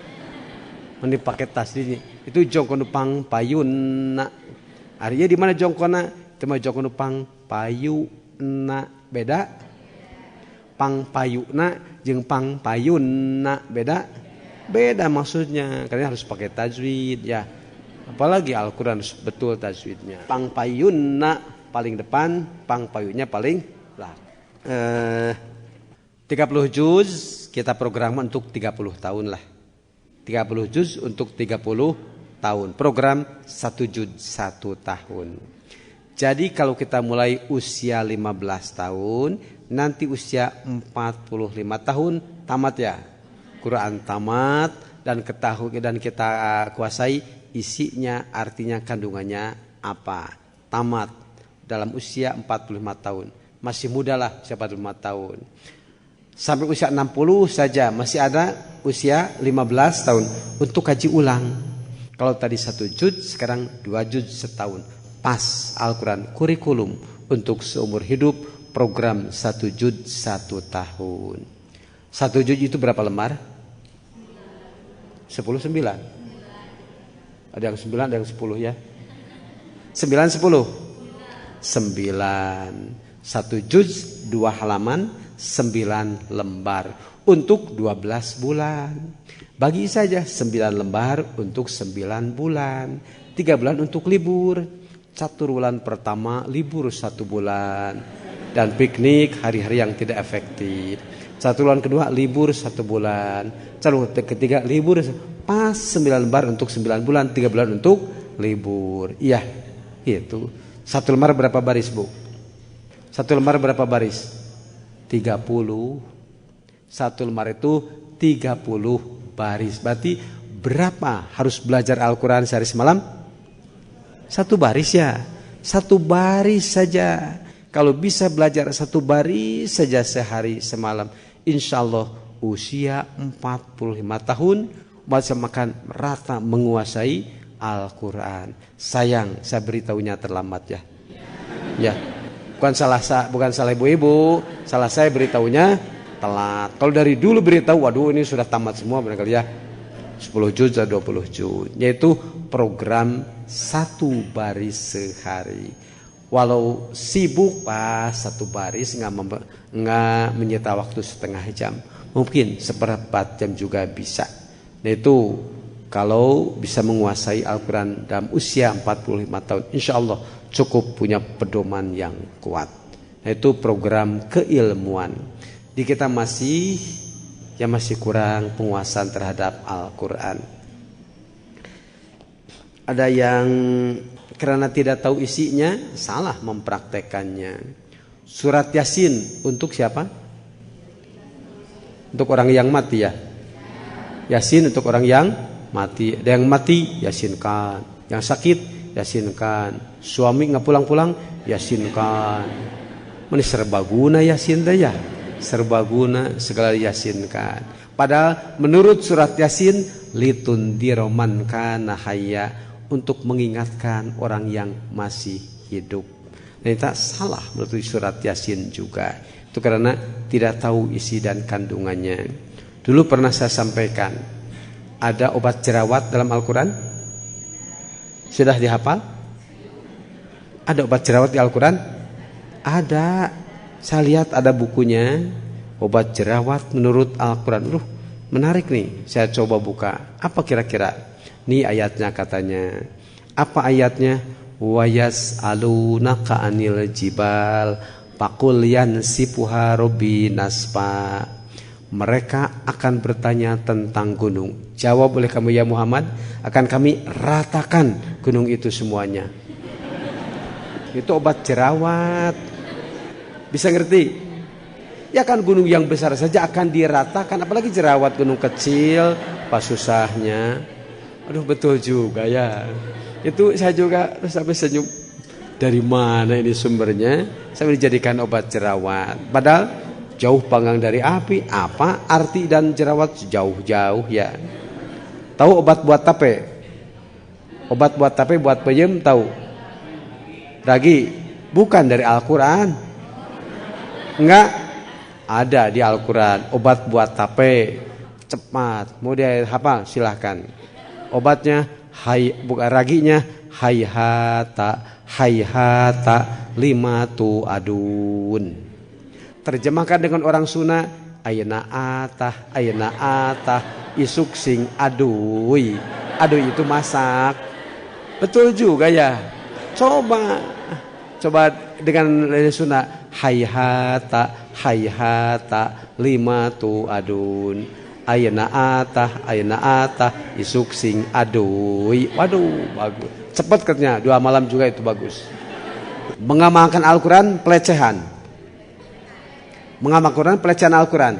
A: ini pakai tasdidnya. Itu jongko nupang payun. Artinya di mana jongkona? Itu mah jongko nupang payuna. Beda. Pang payuna jeung pang payunna beda maksudnya. Karena harus pakai tajwid ya. Apalagi Al-Quran betul tajwidnya. Pang payunna paling depan, pang payunya paling belakang. 30 juz kita program untuk 30 tahun lah. 30 juz untuk 30 tahun. Program 1 juz 1 tahun. Jadi kalau kita mulai usia 15 tahun, nanti usia 45 tahun tamat ya. Quran tamat dan ketahui dan kita kuasai isinya, artinya, kandungannya apa. Tamat dalam usia 45 tahun. Masih muda lah usia 45 tahun. Sampai usia 60 saja masih ada usia 15 tahun untuk kaji ulang. Kalau tadi 1 juz, sekarang 2 juz setahun. Pas Al-Quran kurikulum untuk seumur hidup. Program 1 juz 1 tahun. 1 juz itu berapa lembar? 10 9. Ada yang 9, ada yang 10 ya. 9 10. 9. 1 juz 2 halaman 9 lembar untuk 12 bulan. Bagi saja 9 lembar untuk 9 bulan. 3 bulan untuk libur. 1 bulan pertama libur 1 bulan. Dan piknik hari-hari yang tidak efektif. 1 bulan kedua libur 1 bulan. 1 bulan ketiga libur. Pas 9 lembar untuk 9 bulan. 3 bulan untuk libur. Iya itu. 1 lembar berapa baris bu? 1 lembar berapa baris? 30. 1 lembar itu 30 baris. Berarti berapa harus belajar Al-Quran sehari semalam? 1 baris ya. 1 baris saja. Kalau bisa belajar 1 baris saja sehari semalam, insya Allah usia 45 tahun bisa makan rata menguasai Al-Quran. Sayang saya beritahunya terlambat ya. Ya, bukan salah ibu-ibu, salah saya beritahunya telat. Kalau dari dulu beritahu, waduh ini sudah tamat semua barangkali ya. 10 juz atau 20 juz. Yaitu program 1 baris sehari. Walau sibuk pas 1 baris nggak menyita waktu setengah jam, mungkin seperempat jam juga bisa. Nah itu kalau bisa menguasai Al-Quran dalam usia 45 tahun, insya Allah cukup punya pedoman yang kuat. Nah itu program keilmuan. Di kita masih kurang penguasaan terhadap Al-Quran. Ada yang karena tidak tahu isinya, salah mempraktekannya. Surat Yasin untuk siapa? Untuk orang yang mati ya. Yasin untuk orang yang mati. Ada yang mati, yasinkan. Yang sakit, yasinkan. Suami nggak pulang-pulang, yasinkan. Ini serbaguna yasin dah ya. Serbaguna segala yasinkan. Padahal menurut surat Yasin, litundiroman kana hayya, untuk mengingatkan orang yang masih hidup. Dan itu salah menurut surat Yasin juga. Itu karena tidak tahu isi dan kandungannya. Dulu pernah saya sampaikan, ada obat jerawat dalam Al-Quran? Sudah dihafal? Ada obat jerawat di Al-Quran? Ada. Saya lihat ada bukunya, obat jerawat menurut Al-Quran. Menarik nih, saya coba buka. Apa kira-kira? Ini ayatnya katanya. Apa ayatnya? Wayas alunaka anil jibal pakul yansipuha robbi naspa. Mereka akan bertanya tentang gunung. Jawab oleh kamu ya Muhammad, akan kami ratakan gunung itu semuanya. Itu obat jerawat. Bisa ngerti? Ya kan gunung yang besar saja akan diratakan, apalagi jerawat gunung kecil, apa susahnya? Aduh betul juga ya. Itu saya juga sampai senyum. Dari mana ini sumbernya? Sampai dijadikan obat jerawat. Padahal jauh panggang dari api. Apa arti dan jerawat jauh-jauh ya. Tahu obat buat tape? Obat buat tape, buat peyem tahu? Ragi, bukan dari Al-Quran. Enggak ada di Al-Quran. Obat buat tape. Cepat. Mau dia hafal? Silahkan. Obatnya bukan raginya hayhata limatu adun. Terjemahkan dengan orang Sunda, ayeuna atah isuk sing adui. Adui itu masak. Betul juga ya. Coba dengan Sunda, hayhata limatu adun. Ayeuna atah isuk sing adui. Waduh bagus. Cepat katanya 2 malam juga itu bagus. Mengamalkan Al-Quran pelecehan. Mengamalkan Al-Quran pelecehan Al-Quran.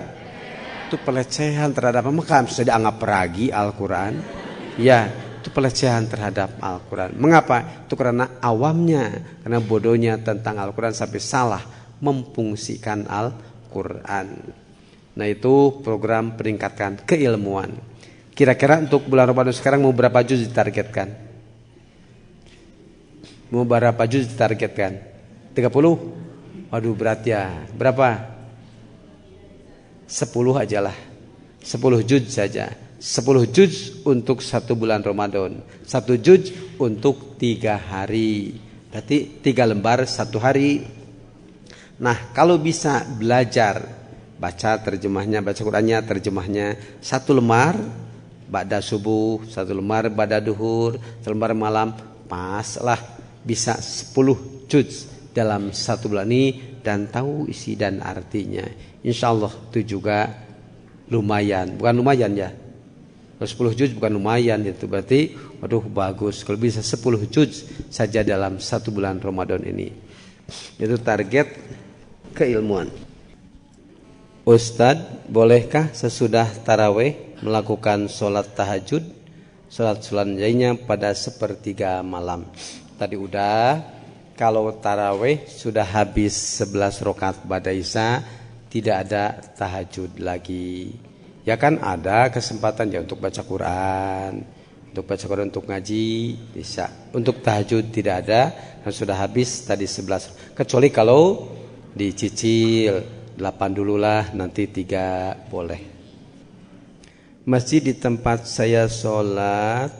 A: Itu pelecehan terhadap maka sudah dianggap ragi Al-Quran. Ya, itu pelecehan terhadap Al-Quran. Mengapa? Itu karena awamnya, karena bodohnya tentang Al-Quran sampai salah memfungsikan Al-Quran. Nah itu program peningkatan keilmuan. Kira-kira untuk bulan Ramadan sekarang mau berapa juz ditargetkan? Mau berapa juz ditargetkan? 30? Waduh berat ya. Berapa? 10 aja lah. 10 juz saja. 10 juz untuk 1 bulan Ramadan. 1 juz untuk 3 hari. Berarti 3 lembar 1 hari. Nah kalau bisa belajar, baca terjemahnya, baca Qurannya, terjemahnya 1 lembar ba'da subuh, 1 lembar ba'da duhur, 1 lembar malam, pas lah bisa 10 juz dalam 1 bulan ini dan tahu isi dan artinya. Insya Allah itu juga lumayan, bukan lumayan ya. Kalau 10 juz bukan lumayan, itu berarti waduh bagus kalau bisa 10 juz saja dalam 1 bulan Ramadan ini. Itu target keilmuan. Ustadz, bolehkah sesudah tarawih melakukan sholat tahajud Sholat lainnya pada sepertiga malam. Tadi udah, kalau tarawih sudah habis 11 rakaat ba'da isya, tidak ada tahajud lagi. Ya kan ada kesempatan ya untuk baca Quran, untuk ngaji bisa. Untuk tahajud tidak ada, dan sudah habis tadi 11. Kecuali kalau dicicil 8 dululah, nanti 3 boleh. Masjid di tempat saya sholat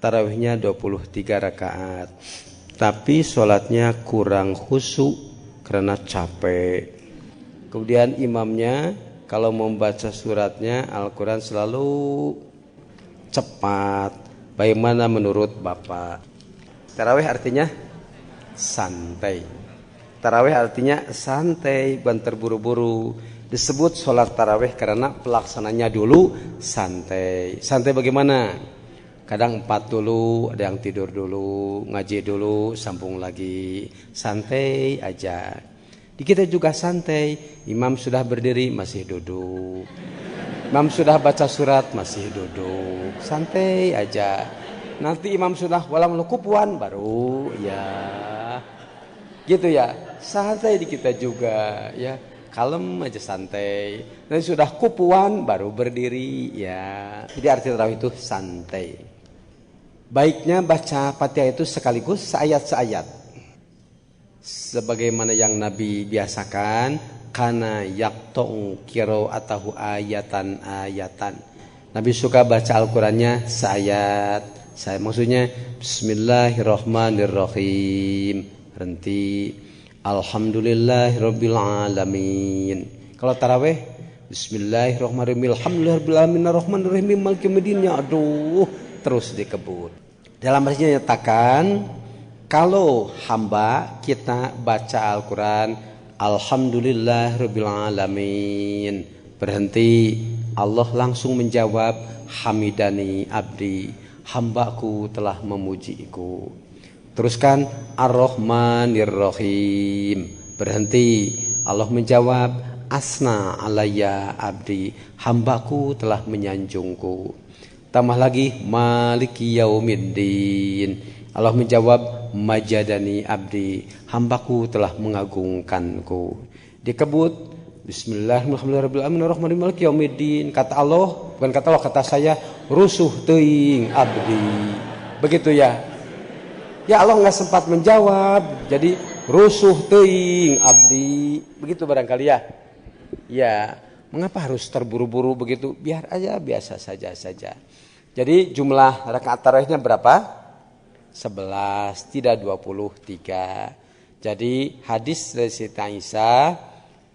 A: tarawihnya 23 rakaat, tapi sholatnya kurang khusyuk karena capek. Kemudian imamnya kalau membaca suratnya Al-Quran selalu cepat. Bagaimana menurut Bapak? Tarawih artinya santai. Tarawih artinya santai, bukan terburu-buru. Disebut sholat tarawih karena pelaksananya dulu santai. Santai bagaimana? Kadang 4 dulu, ada yang tidur dulu, ngaji dulu, sambung lagi. Santai aja. Di kita juga santai. Imam sudah berdiri masih duduk. Imam sudah baca surat masih duduk. Santai aja. Nanti imam sudah walam lukupuan baru ya. Gitu ya. Santai di kita juga ya. Kalem aja santai. Nanti sudah kupuan baru berdiri ya. Jadi arti tarawih itu santai. Baiknya baca Fatihah itu sekaligus seayat-seayat. Sebagaimana yang Nabi biasakan, kana yaqta'u qira'atahu ayatan-ayatan. Nabi suka baca Al-Qur'annya seayat. Saya maksudnya Bismillahirrahmanirrahim. Berhenti. Alhamdulillahirabbil alamin. Kalau tarawih Bismillahirrahmanirrahim. Alhamdulillahirabbil alamin arrahmanirrahim maliki yaumiddin. Aduh, terus dikebut. Dalam hadisnya nyatakan kalau hamba kita baca Al-Qur'an Alhamdulillahirabbil alamin, berhenti, Allah langsung menjawab hamidani abdi, hambaku telah memujiku. Teruskan Ar-Rahmanir-Rahim, berhenti, Allah menjawab asna alayya abdi, hambaku telah menyanjungku. Tambah lagi Maliki yaumiddin, Allah menjawab majadani abdi, hambaku telah mengagungkanku. Dikebut Bismillahirrahmanirrahim maliki yaumiddin, kata Allah, bukan kata Allah, kata saya, rusuh teuing abdi. Begitu ya. Ya Allah nggak sempat menjawab, jadi rusuh teuing abdi. Begitu barangkali ya. Ya, mengapa harus terburu-buru begitu? Biar aja biasa saja. Jadi jumlah rakaat tarawihnya berapa? 11, tidak 23. Jadi hadis dari Siti Aisyah,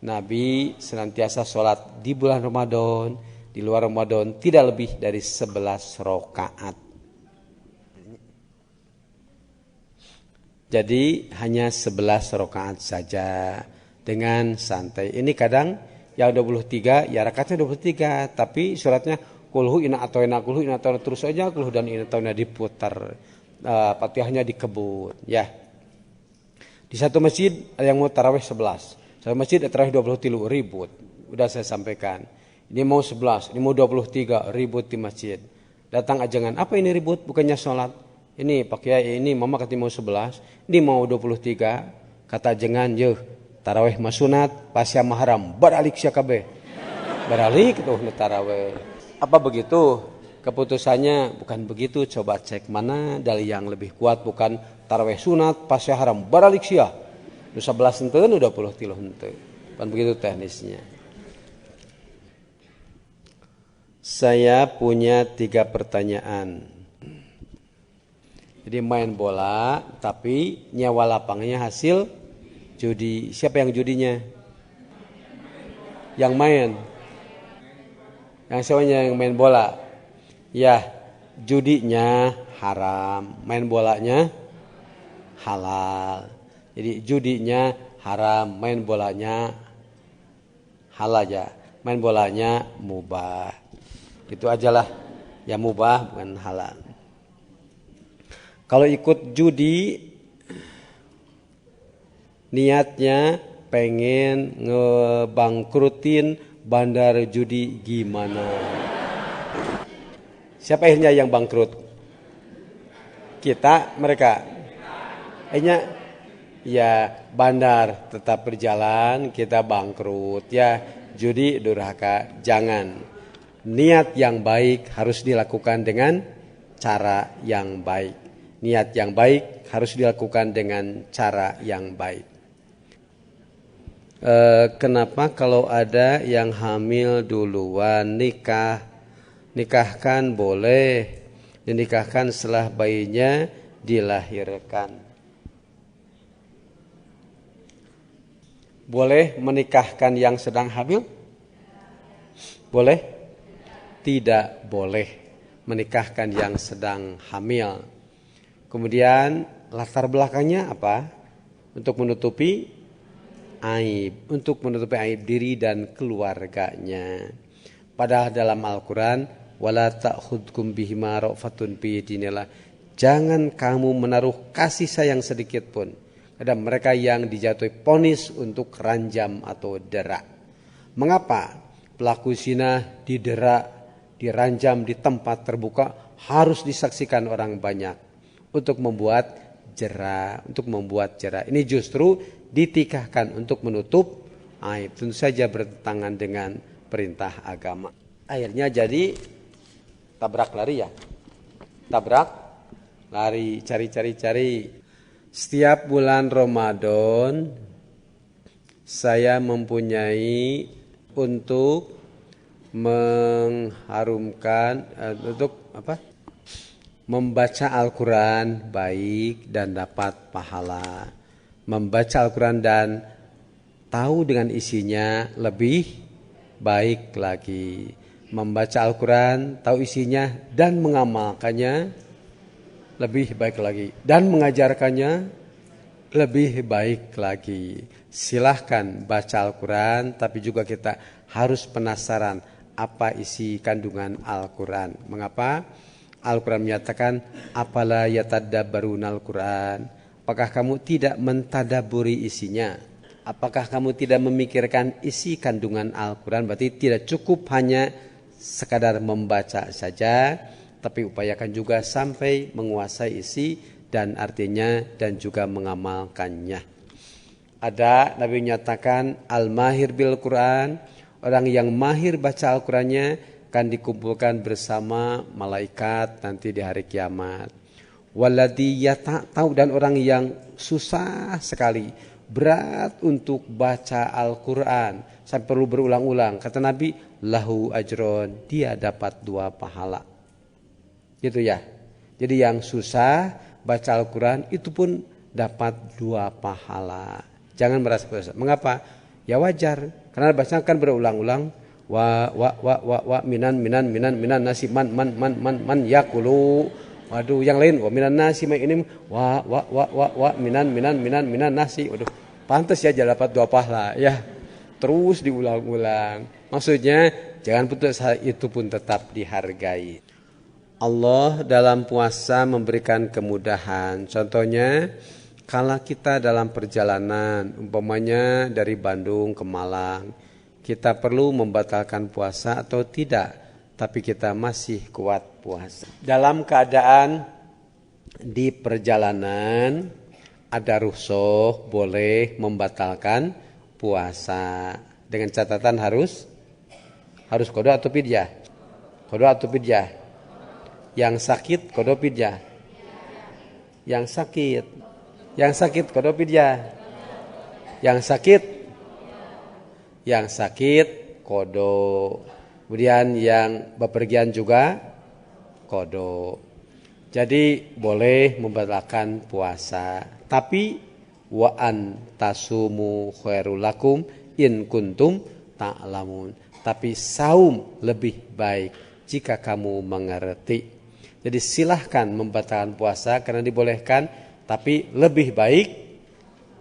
A: Nabi senantiasa sholat di bulan Ramadan, di luar Ramadan tidak lebih dari 11 rakaat. Jadi hanya 11 rakaat saja dengan santai. Ini kadang yang 23 ya rakaatnya 23, tapi suratnya kulhu ina atoina terus aja kulhu dan ina atoina diputar. Fatihahnya dikebut ya. Di satu masjid ada yang mau tarawih 11. Satu masjid ada tarawih 23 ribut. Udah saya sampaikan. Ini mau 11, ini mau 23 ribut di masjid. Datang ajangan, apa ini ribut? Bukannya sholat. Ini Pak Kiai, ini mama kata mau 11, ini mau 23. Kata jangan, yeuh, tarawih masunat, pasya mahram, baralik syakabe. Baralik tuh tarawih. Apa begitu? Keputusannya bukan begitu, coba cek mana dalil yang lebih kuat, bukan tarawih sunat, pasya haram, baralik syah. 11 henteu, 23 henteu. Bukan begitu teknisnya. Saya punya 3 pertanyaan. Jadi main bola, tapi nyawa lapangnya hasil judi. Siapa yang judinya? Yang main. Yang siapanya yang main bola? Ya, judinya haram, main bolanya halal. Jadi judinya haram, main bolanya halal aja. Main bolanya mubah. Itu ajalah, ya mubah bukan halal. Kalau ikut judi, niatnya pengen ngebangkrutin bandar judi gimana? Siapa akhirnya yang bangkrut? Kita, mereka. Akhirnya ya bandar tetap berjalan, kita bangkrut. Ya judi, durhaka, jangan. Niat yang baik harus dilakukan dengan cara yang baik. Niat yang baik harus dilakukan dengan cara yang baik. Kenapa kalau ada yang hamil duluan nikahkan boleh, dinikahkan setelah bayinya dilahirkan. Boleh menikahkan yang sedang hamil? Boleh? Tidak boleh menikahkan yang sedang hamil. Kemudian latar belakangnya apa? Untuk menutupi aib diri dan keluarganya. Padahal dalam Al-Quran, wala ta'khudkum bihima ra'fatun fi dinillah. Jangan kamu menaruh kasih sayang sedikit pun kepada mereka yang dijatuhi vonis untuk ranjam atau dera. Mengapa pelaku zina didera, diranjam di tempat terbuka harus disaksikan orang banyak untuk membuat jera, Ini justru ditikahkan untuk menutup aib. Tentu saja bertentangan dengan perintah agama. Akhirnya jadi tabrak lari ya. Tabrak lari, cari. Setiap bulan Ramadan saya mempunyai untuk mengharumkan untuk membaca Al-Quran baik dan dapat pahala. Membaca Al-Quran dan tahu dengan isinya lebih baik lagi. Membaca Al-Quran, tahu isinya dan mengamalkannya lebih baik lagi. Dan mengajarkannya lebih baik lagi. Silahkan baca Al-Quran, tapi juga kita harus penasaran apa isi kandungan Al-Quran. Mengapa? Al-Quran menyatakan, apala yatadabbaruna Al-Quran. Apakah kamu tidak mentadaburi isinya? Apakah kamu tidak memikirkan isi kandungan Al-Quran? Berarti tidak cukup hanya sekadar membaca saja, tapi upayakan juga sampai menguasai isi dan artinya dan juga mengamalkannya. Ada Nabi menyatakan al-mahir bil Quran, orang yang mahir baca Al-Qurannya akan dikumpulkan bersama malaikat nanti di hari kiamat. Walladhi tahu dan orang yang susah sekali, berat untuk baca Al-Quran sampai perlu berulang-ulang. Kata Nabi, lahu ajron, dia dapat 2 pahala. Gitu ya. Jadi yang susah baca Al-Quran itu pun dapat 2 pahala. Jangan merasa bersalah. Mengapa? Ya wajar, karena bacaan kan berulang-ulang. Wa minan nasi man yakulu. Waduh, yang lain minan nasi ini wa minan nasi. Waduh, pantas ya dapat 2 pahala ya. Terus diulang-ulang. Maksudnya jangan putus itu pun tetap dihargai. Allah dalam puasa memberikan kemudahan. Contohnya kalau kita dalam perjalanan, umpamanya dari Bandung ke Malang, kita perlu membatalkan puasa atau tidak? Tapi kita masih kuat puasa. Dalam keadaan di perjalanan ada rukhsah boleh membatalkan puasa. Dengan catatan harus qada atau fidyah? Qada atau fidyah? Yang sakit qada fidyah? Yang sakit qada fidyah? Yang sakit qada. Kemudian yang bepergian juga qada. Jadi boleh membatalkan puasa. Tapi wa an tasumu khairul lakum in kuntum ta'lamun. Tapi saum lebih baik jika kamu mengerti. Jadi silahkan membatalkan puasa karena dibolehkan. Tapi lebih baik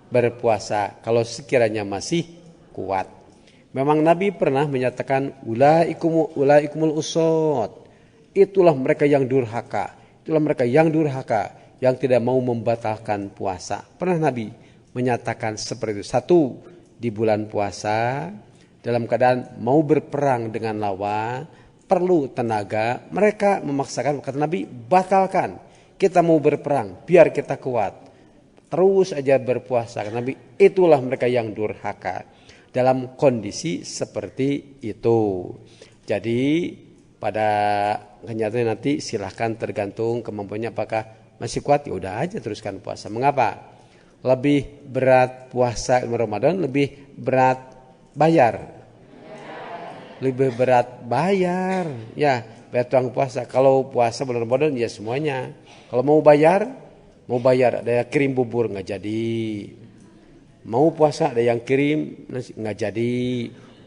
A: berpuasa kalau sekiranya masih kuat. Memang Nabi pernah menyatakan ulaikumul usad. Itulah mereka yang durhaka. Yang tidak mau membatalkan puasa. Pernah Nabi menyatakan seperti itu. 1 di bulan puasa dalam keadaan mau berperang dengan lawan,
B: perlu tenaga, mereka memaksakan, kata Nabi, batalkan. Kita mau berperang, biar kita kuat. Terus aja berpuasa. Kata Nabi, itulah mereka yang durhaka. Dalam kondisi seperti itu. Jadi pada kenyataannya nanti silahkan tergantung kemampuannya, apakah masih kuat, ya udah aja teruskan puasa. Mengapa? Lebih berat puasa Ramadan, lebih berat bayar. Lebih berat bayar. Ya, bayar tuang puasa. Kalau puasa bulan Ramadan ya semuanya. Kalau mau bayar ada yang kirim bubur nggak jadi. Mau puasa ada yang kirim nasi nggak jadi.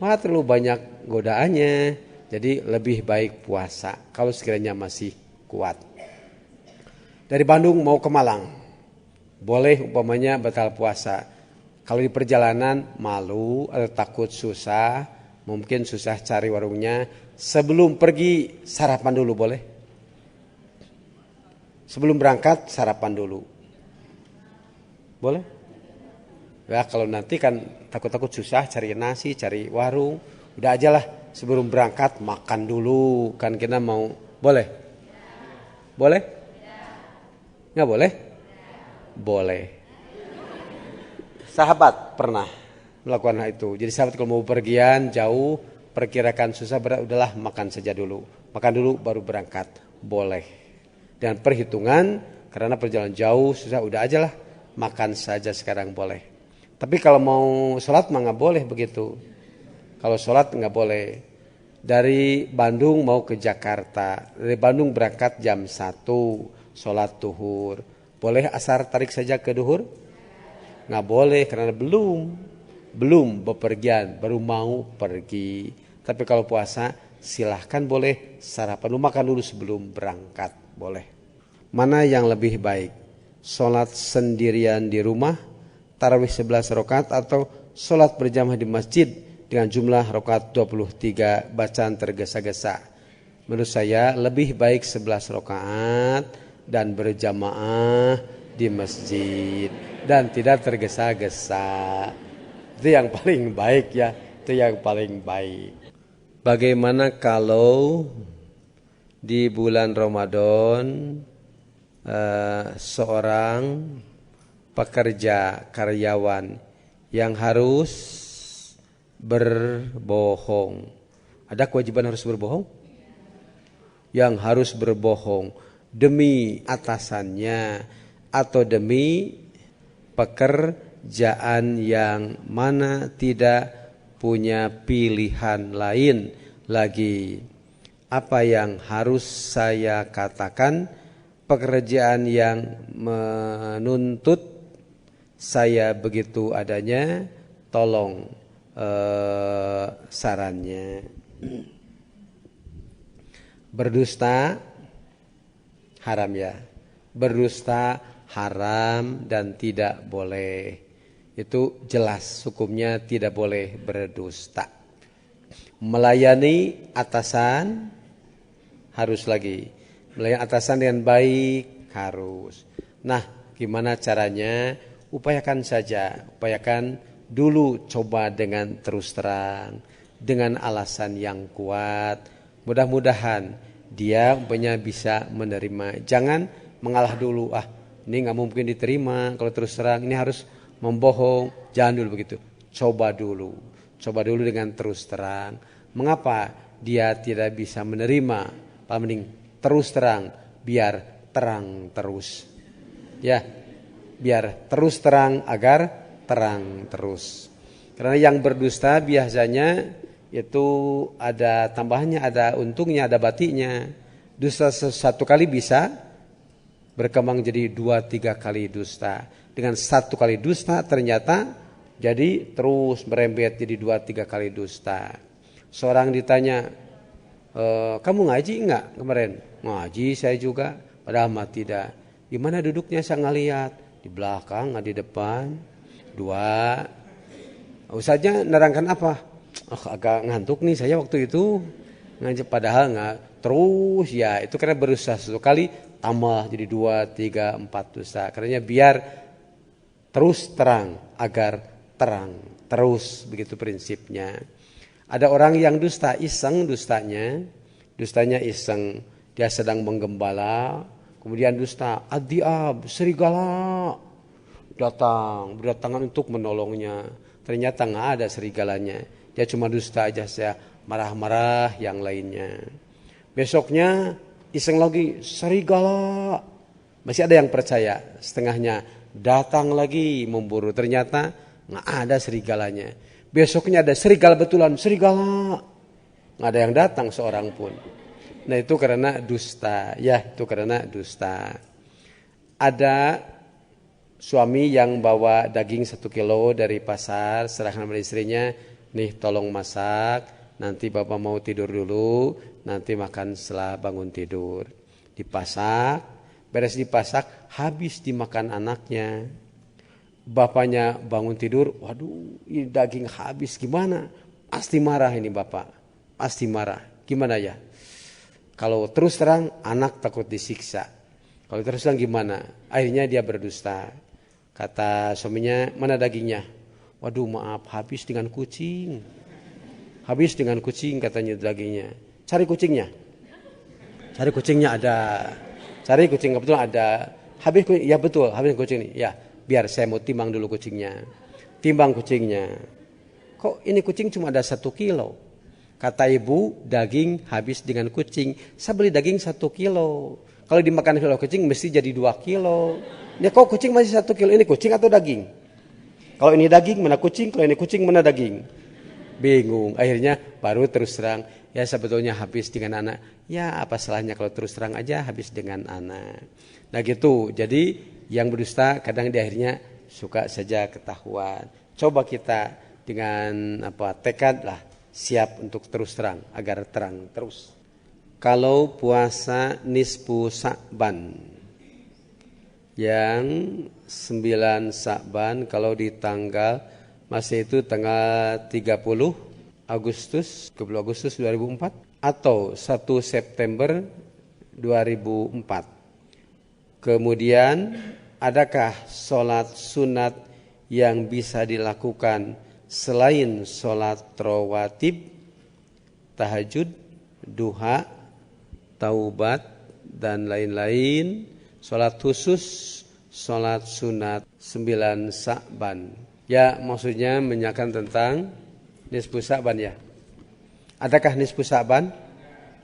B: Wah, terlalu banyak godaannya. Jadi lebih baik puasa kalau sekiranya masih kuat. Dari Bandung mau ke Malang, boleh umpamanya batal puasa. Kalau di perjalanan malu atau takut susah, mungkin susah cari warungnya. Sebelum pergi sarapan dulu boleh. Sebelum berangkat sarapan dulu. Boleh? Ya kalau nanti kan takut-takut susah cari nasi, cari warung. Udah aja lah sebelum berangkat makan dulu. Kan kita mau. Boleh? Boleh? Nggak boleh? Boleh. Sahabat pernah melakukan hal itu. Jadi sahabat kalau mau pergian jauh, perkirakan susah berat, udahlah makan saja dulu. Makan dulu baru berangkat. Boleh. Dan perhitungan karena perjalanan jauh susah, udah aja lah makan saja sekarang boleh. Tapi kalau mau sholat mah nggak boleh begitu. Kalau sholat nggak boleh. Dari Bandung mau ke Jakarta. Dari Bandung berangkat jam 1. Sholat duhur. Boleh asar tarik saja ke duhur? Nggak boleh karena belum bepergian, baru mau pergi. Tapi kalau puasa silahkan boleh sarapan dulu, makan dulu sebelum berangkat. Boleh. Mana yang lebih baik? Sholat sendirian di rumah, tarawih 11 rakaat, atau sholat berjamaah di masjid dengan jumlah rakaat 23 bacaan tergesa-gesa? Menurut saya lebih baik 11 rakaat dan berjamaah di masjid dan tidak tergesa-gesa. Itu yang paling baik ya, itu yang paling baik. Bagaimana kalau di bulan Ramadan seorang pekerja karyawan yang harus berbohong? Ada kewajiban harus berbohong? Yang harus berbohong demi atasannya atau demi pekerjaan yang mana tidak punya pilihan lain lagi. Apa yang harus saya katakan? Pekerjaan yang menuntut saya begitu adanya, tolong sarannya. Berdusta haram ya. Berdusta haram dan tidak boleh. Itu jelas hukumnya, tidak boleh berdusta. Melayani atasan harus lagi. Melayani atasan dengan baik harus. Nah, gimana caranya? Upayakan saja. Upayakan dulu, coba dengan terus terang, dengan alasan yang kuat. Mudah-mudahan dia umpamanya bisa menerima. Jangan mengalah dulu. Ini nggak mungkin diterima kalau terus terang. Ini harus membohong. Jangan dulu begitu. Coba dulu dengan terus terang. Mengapa dia tidak bisa menerima? Paling mending terus terang, biar terang terus. Ya, biar terus terang agar terang terus. Karena yang berdusta biasanya itu ada tambahannya, ada untungnya, ada batiknya. Dusta satu kali bisa berkembang jadi 2-3 kali dusta. Dengan 1 kali dusta ternyata jadi terus merembet jadi 2-3 kali dusta. Seorang ditanya, kamu ngaji enggak kemarin? Ngaji saya juga, padahal mah tidak. Gimana duduknya saya ngeliat? Di belakang, nggak di depan. 2. Ustaznya nerangkan apa? Agak ngantuk nih saya waktu itu. Ngaji padahal nggak. Terus ya itu karena berusaha 1 kali tambah jadi 2, 3, 4 dusta. Karena biar terus terang agar terang terus, begitu prinsipnya. Ada orang yang dusta, iseng dustanya, Dustanya iseng, dia sedang menggembala, kemudian dusta, ad-diab, serigala datang, berdatangan untuk menolongnya. Ternyata nggak ada serigalanya, dia cuma dusta aja, saya marah-marah yang lainnya. Besoknya iseng lagi, serigala, masih ada yang percaya, setengahnya datang lagi memburu, ternyata nggak ada serigalanya. Besoknya ada serigala betulan, serigala, nggak ada yang datang seorang pun. Nah itu karena dusta, ya itu karena dusta. Ada suami yang bawa daging 1 kilo dari pasar, serahkan pada istrinya, nih tolong masak, nanti bapak mau tidur dulu, nanti makan setelah bangun tidur. Dipasak, beres dipasak, habis dimakan anaknya. Bapaknya bangun tidur, waduh ini daging habis gimana? Pasti marah ini bapak, pasti marah. Gimana ya? Kalau terus terang anak takut disiksa. Kalau terus terang gimana? Akhirnya dia berdusta. Kata suaminya, mana dagingnya? Waduh maaf, habis dengan kucing. Habis dengan kucing katanya dagingnya. Cari kucingnya. Cari kucingnya ada. Cari kucing kebetulan ada. Habis kucing, ya betul, habis kucing ini. Ya, biar saya mau timbang dulu kucingnya. Timbang kucingnya. Kok ini kucing cuma ada 1 kilo? Kata ibu, daging habis dengan kucing. Saya beli daging 1 kilo. Kalau dimakan kilo kucing mesti jadi 2 kilo. Ya kok kucing masih 1 kilo? Ini kucing atau daging? Kalau ini daging mana kucing? Kalau ini kucing mana daging? Bingung. Akhirnya baru terus terang. Ya sebetulnya habis dengan anak. Ya apa salahnya kalau terus terang aja habis dengan anak. Nah gitu. Jadi yang berdusta kadang di akhirnya suka saja ketahuan. Coba kita dengan tekad lah. Siap untuk terus terang, agar terang terus. Kalau puasa nisfu Sa'ban, yang 9 Sa'ban, kalau di tanggal, masih itu tanggal 30 Agustus, 2004, atau 1 September 2004. Kemudian, adakah sholat sunat yang bisa dilakukan selain sholat rawatib, tahajud, duha, taubat, dan lain-lain, sholat khusus, sholat sunat 9 Sa'ban. Ya maksudnya menanyakan tentang nisfu Sa'ban ya. Adakah nisfu Sa'ban?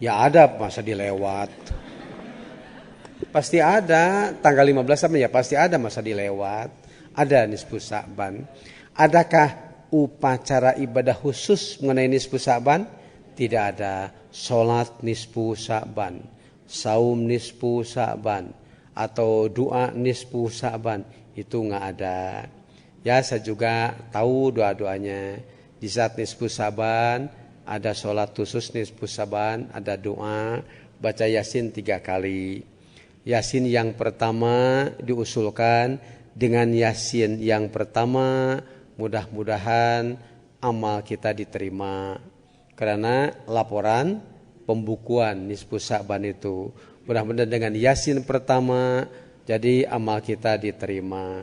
B: Ya ada, masa dilewat. Pasti ada, tanggal 15 Sa'ban ya pasti ada, masa dilewat. Ada nisfu Sa'ban. Adakah upacara ibadah khusus mengenai nisfu Sa'ban? Tidak ada. Sholat nisfu Sa'ban, saum nisfu Sa'ban, atau doa nisfu Sa'ban, itu nggak ada. Ya saya juga tahu doa-doanya. Di saat nisfu Sa'ban ada sholat khusus nisfu Sa'ban, ada doa, baca Yasin 3 kali. Yasin yang pertama diusulkan dengan Yasin yang pertama, mudah-mudahan amal kita diterima. Karena laporan pembukuan nisfu Sa'ban itu, mudah-mudahan dengan Yasin pertama, jadi amal kita diterima.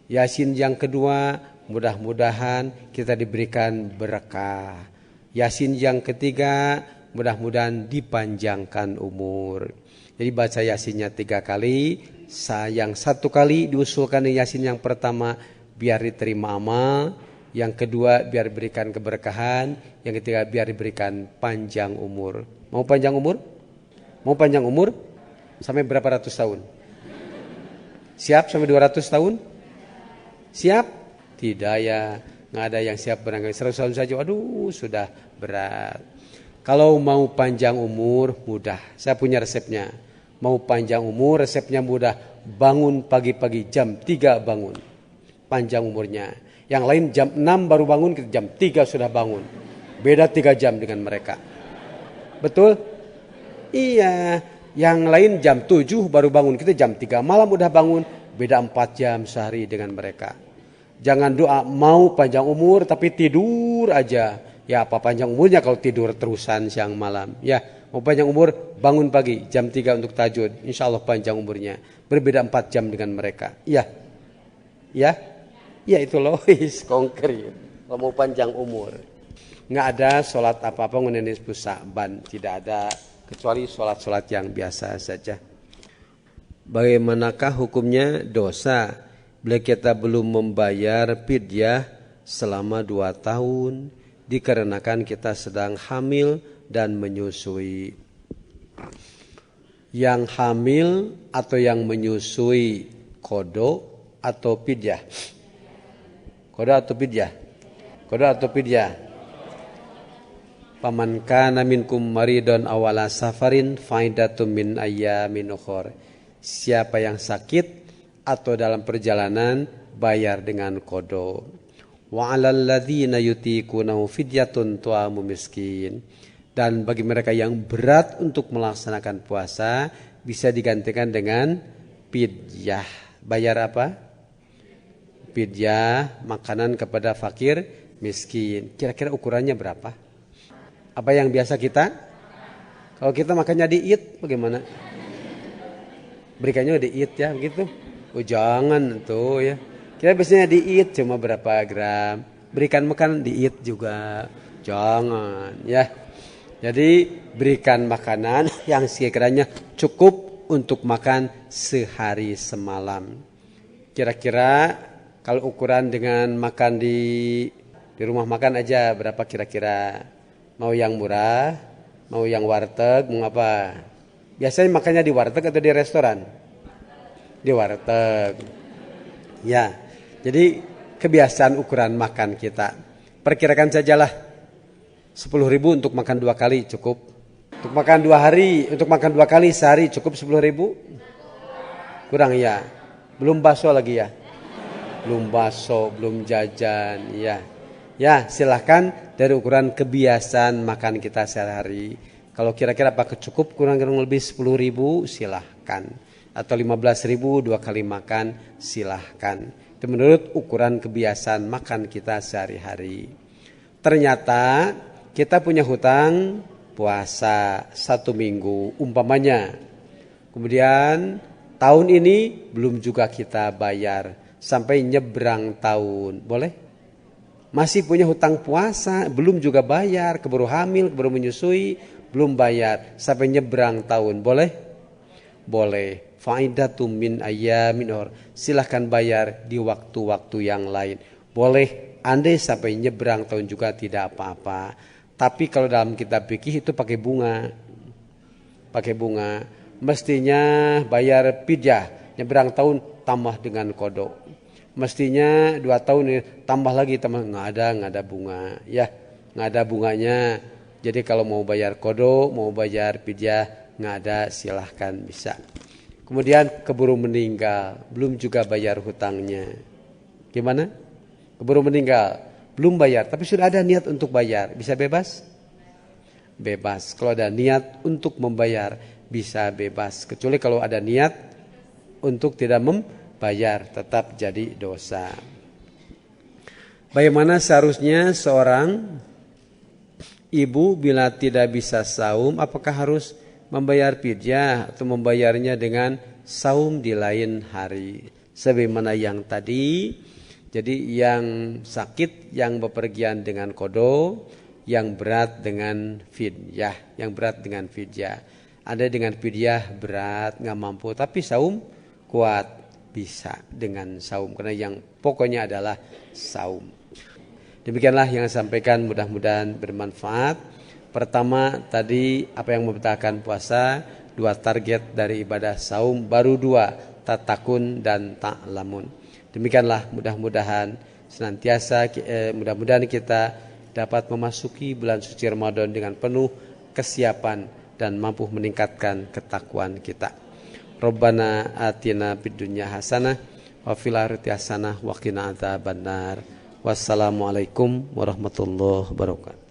B: Yasin yang kedua, mudah-mudahan kita diberikan berkah. Yasin yang ketiga, mudah-mudahan dipanjangkan umur. Jadi baca Yasinnya 3 kali, yang 1 kali diusulkan di Yasin yang pertama, biar diterima amal, yang kedua biar diberikan keberkahan, yang ketiga biar diberikan panjang umur. Mau panjang umur? Mau panjang umur? Sampai berapa ratus tahun? Siap sampai 200 tahun? Siap? Tidak ya, nggak ada yang siap barangkali 100 tahun saja. Aduh sudah berat. Kalau mau panjang umur mudah, saya punya resepnya. Mau panjang umur resepnya mudah, bangun pagi-pagi jam 3 bangun. Panjang umurnya. Yang lain jam 6 baru bangun, kita jam 3 sudah bangun. Beda 3 jam dengan mereka. Betul? Iya. Yang lain jam 7 baru bangun, kita jam 3 malam udah bangun. Beda 4 jam sehari dengan mereka. Jangan doa mau panjang umur tapi tidur aja. Ya apa panjang umurnya kalau tidur terusan siang malam. Ya mau panjang umur bangun pagi jam 3 untuk tahajud. Insya Allah panjang umurnya. Berbeda 4 jam dengan mereka. Iya. Ya. Ya itu logis, konkret. Kalau mau panjang umur. Nggak ada sholat apa-apa mengenai nisfu Sa'ban. Tidak ada. kecuali sholat-sholat yang biasa saja. Bagaimanakah hukumnya dosa bila kita belum membayar fidyah selama 2 tahun dikarenakan kita sedang hamil dan menyusui? Yang hamil atau yang menyusui qada atau fidyah? Qada atau fidyah? Qada atau fidyah? Paman kana minkum maridun awala safarin faidatum min ayyamin ukhra. Siapa yang sakit atau dalam perjalanan bayar dengan qada. Wa 'alal ladzina yutiqunahu fidyatun tu'amu miskin. Dan bagi mereka yang berat untuk melaksanakan puasa bisa digantikan dengan fidyah. Bayar apa? Fidyah makanan kepada fakir miskin. Kira-kira ukurannya berapa? Apa yang biasa kita? Kalau kita makannya di Id bagaimana? Berikannya di Id ya begitu. Oh jangan tuh ya. Kita biasanya di Id cuma berapa gram. Berikan makan di Id juga. Jangan ya. Jadi berikan makanan yang sekiranya cukup untuk makan sehari semalam. Kira-kira kalau ukuran dengan makan di rumah makan aja berapa kira-kira? Mau yang murah, mau yang warteg, mau apa? Biasanya makannya di warteg atau di restoran? Di warteg. Ya, jadi kebiasaan ukuran makan kita. Perkirakan sajalah 10.000 untuk makan 2 kali cukup. Untuk makan 2 hari, untuk makan 2 kali sehari cukup 10.000? Kurang ya. Belum bakso lagi ya. Belum bakso, belum jajan ya. Ya, silahkan dari ukuran kebiasaan makan kita sehari-hari. Kalau kira-kira apakah cukup kurang lebih 10.000 silahkan. Atau 15.000 2 kali makan silahkan. Itu menurut ukuran kebiasaan makan kita sehari-hari. Ternyata kita punya hutang puasa 1 minggu umpamanya. Kemudian tahun ini belum juga kita bayar sampai nyebrang tahun. Boleh? Masih punya hutang puasa, belum juga bayar, keburu hamil, keburu menyusui, belum bayar sampai nyebrang tahun. Boleh? Boleh. Faidatum min ayyamin ukhra. Silahkan bayar di waktu-waktu yang lain. Boleh, andai sampai nyebrang tahun juga tidak apa-apa. Tapi kalau dalam kitab fikih itu pakai bunga. Pakai bunga. Mestinya bayar fidyah, nyebrang tahun tambah dengan qada. Mestinya 2 tahun ini tambah lagi nggak ada bunga ya, nggak ada bunganya. Jadi kalau mau bayar qada, mau bayar fidyah nggak ada, silahkan bisa. Kemudian keburu meninggal, belum juga bayar hutangnya. Gimana? Keburu meninggal, belum bayar, tapi sudah ada niat untuk bayar, bisa bebas? Bebas. Kalau ada niat untuk membayar bisa bebas. Kecuali kalau ada niat untuk tidak bayar, tetap jadi dosa. Bagaimana seharusnya seorang ibu bila tidak bisa saum, apakah harus membayar fidyah atau membayarnya dengan saum di lain hari? Sebagaimana yang tadi, jadi yang sakit yang bepergian dengan qada, yang berat dengan fidyah, Ada dengan fidyah berat, nggak mampu, tapi saum kuat. Bisa dengan saum karena yang pokoknya adalah saum. Demikianlah yang saya sampaikan, mudah-mudahan bermanfaat. Pertama tadi apa yang membatalkan puasa, 2 target dari ibadah saum, baru 2 tatakun dan ta'lamun. Demikianlah mudah-mudahan senantiasa mudah-mudahan kita dapat memasuki bulan suci Ramadan dengan penuh kesiapan dan mampu meningkatkan ketakwaan kita. Rabbana atina fid dunya hasanah wa fil akhirati hasanah wa qina adzabannar. Wassalamualaikum warahmatullahi wabarakatuh.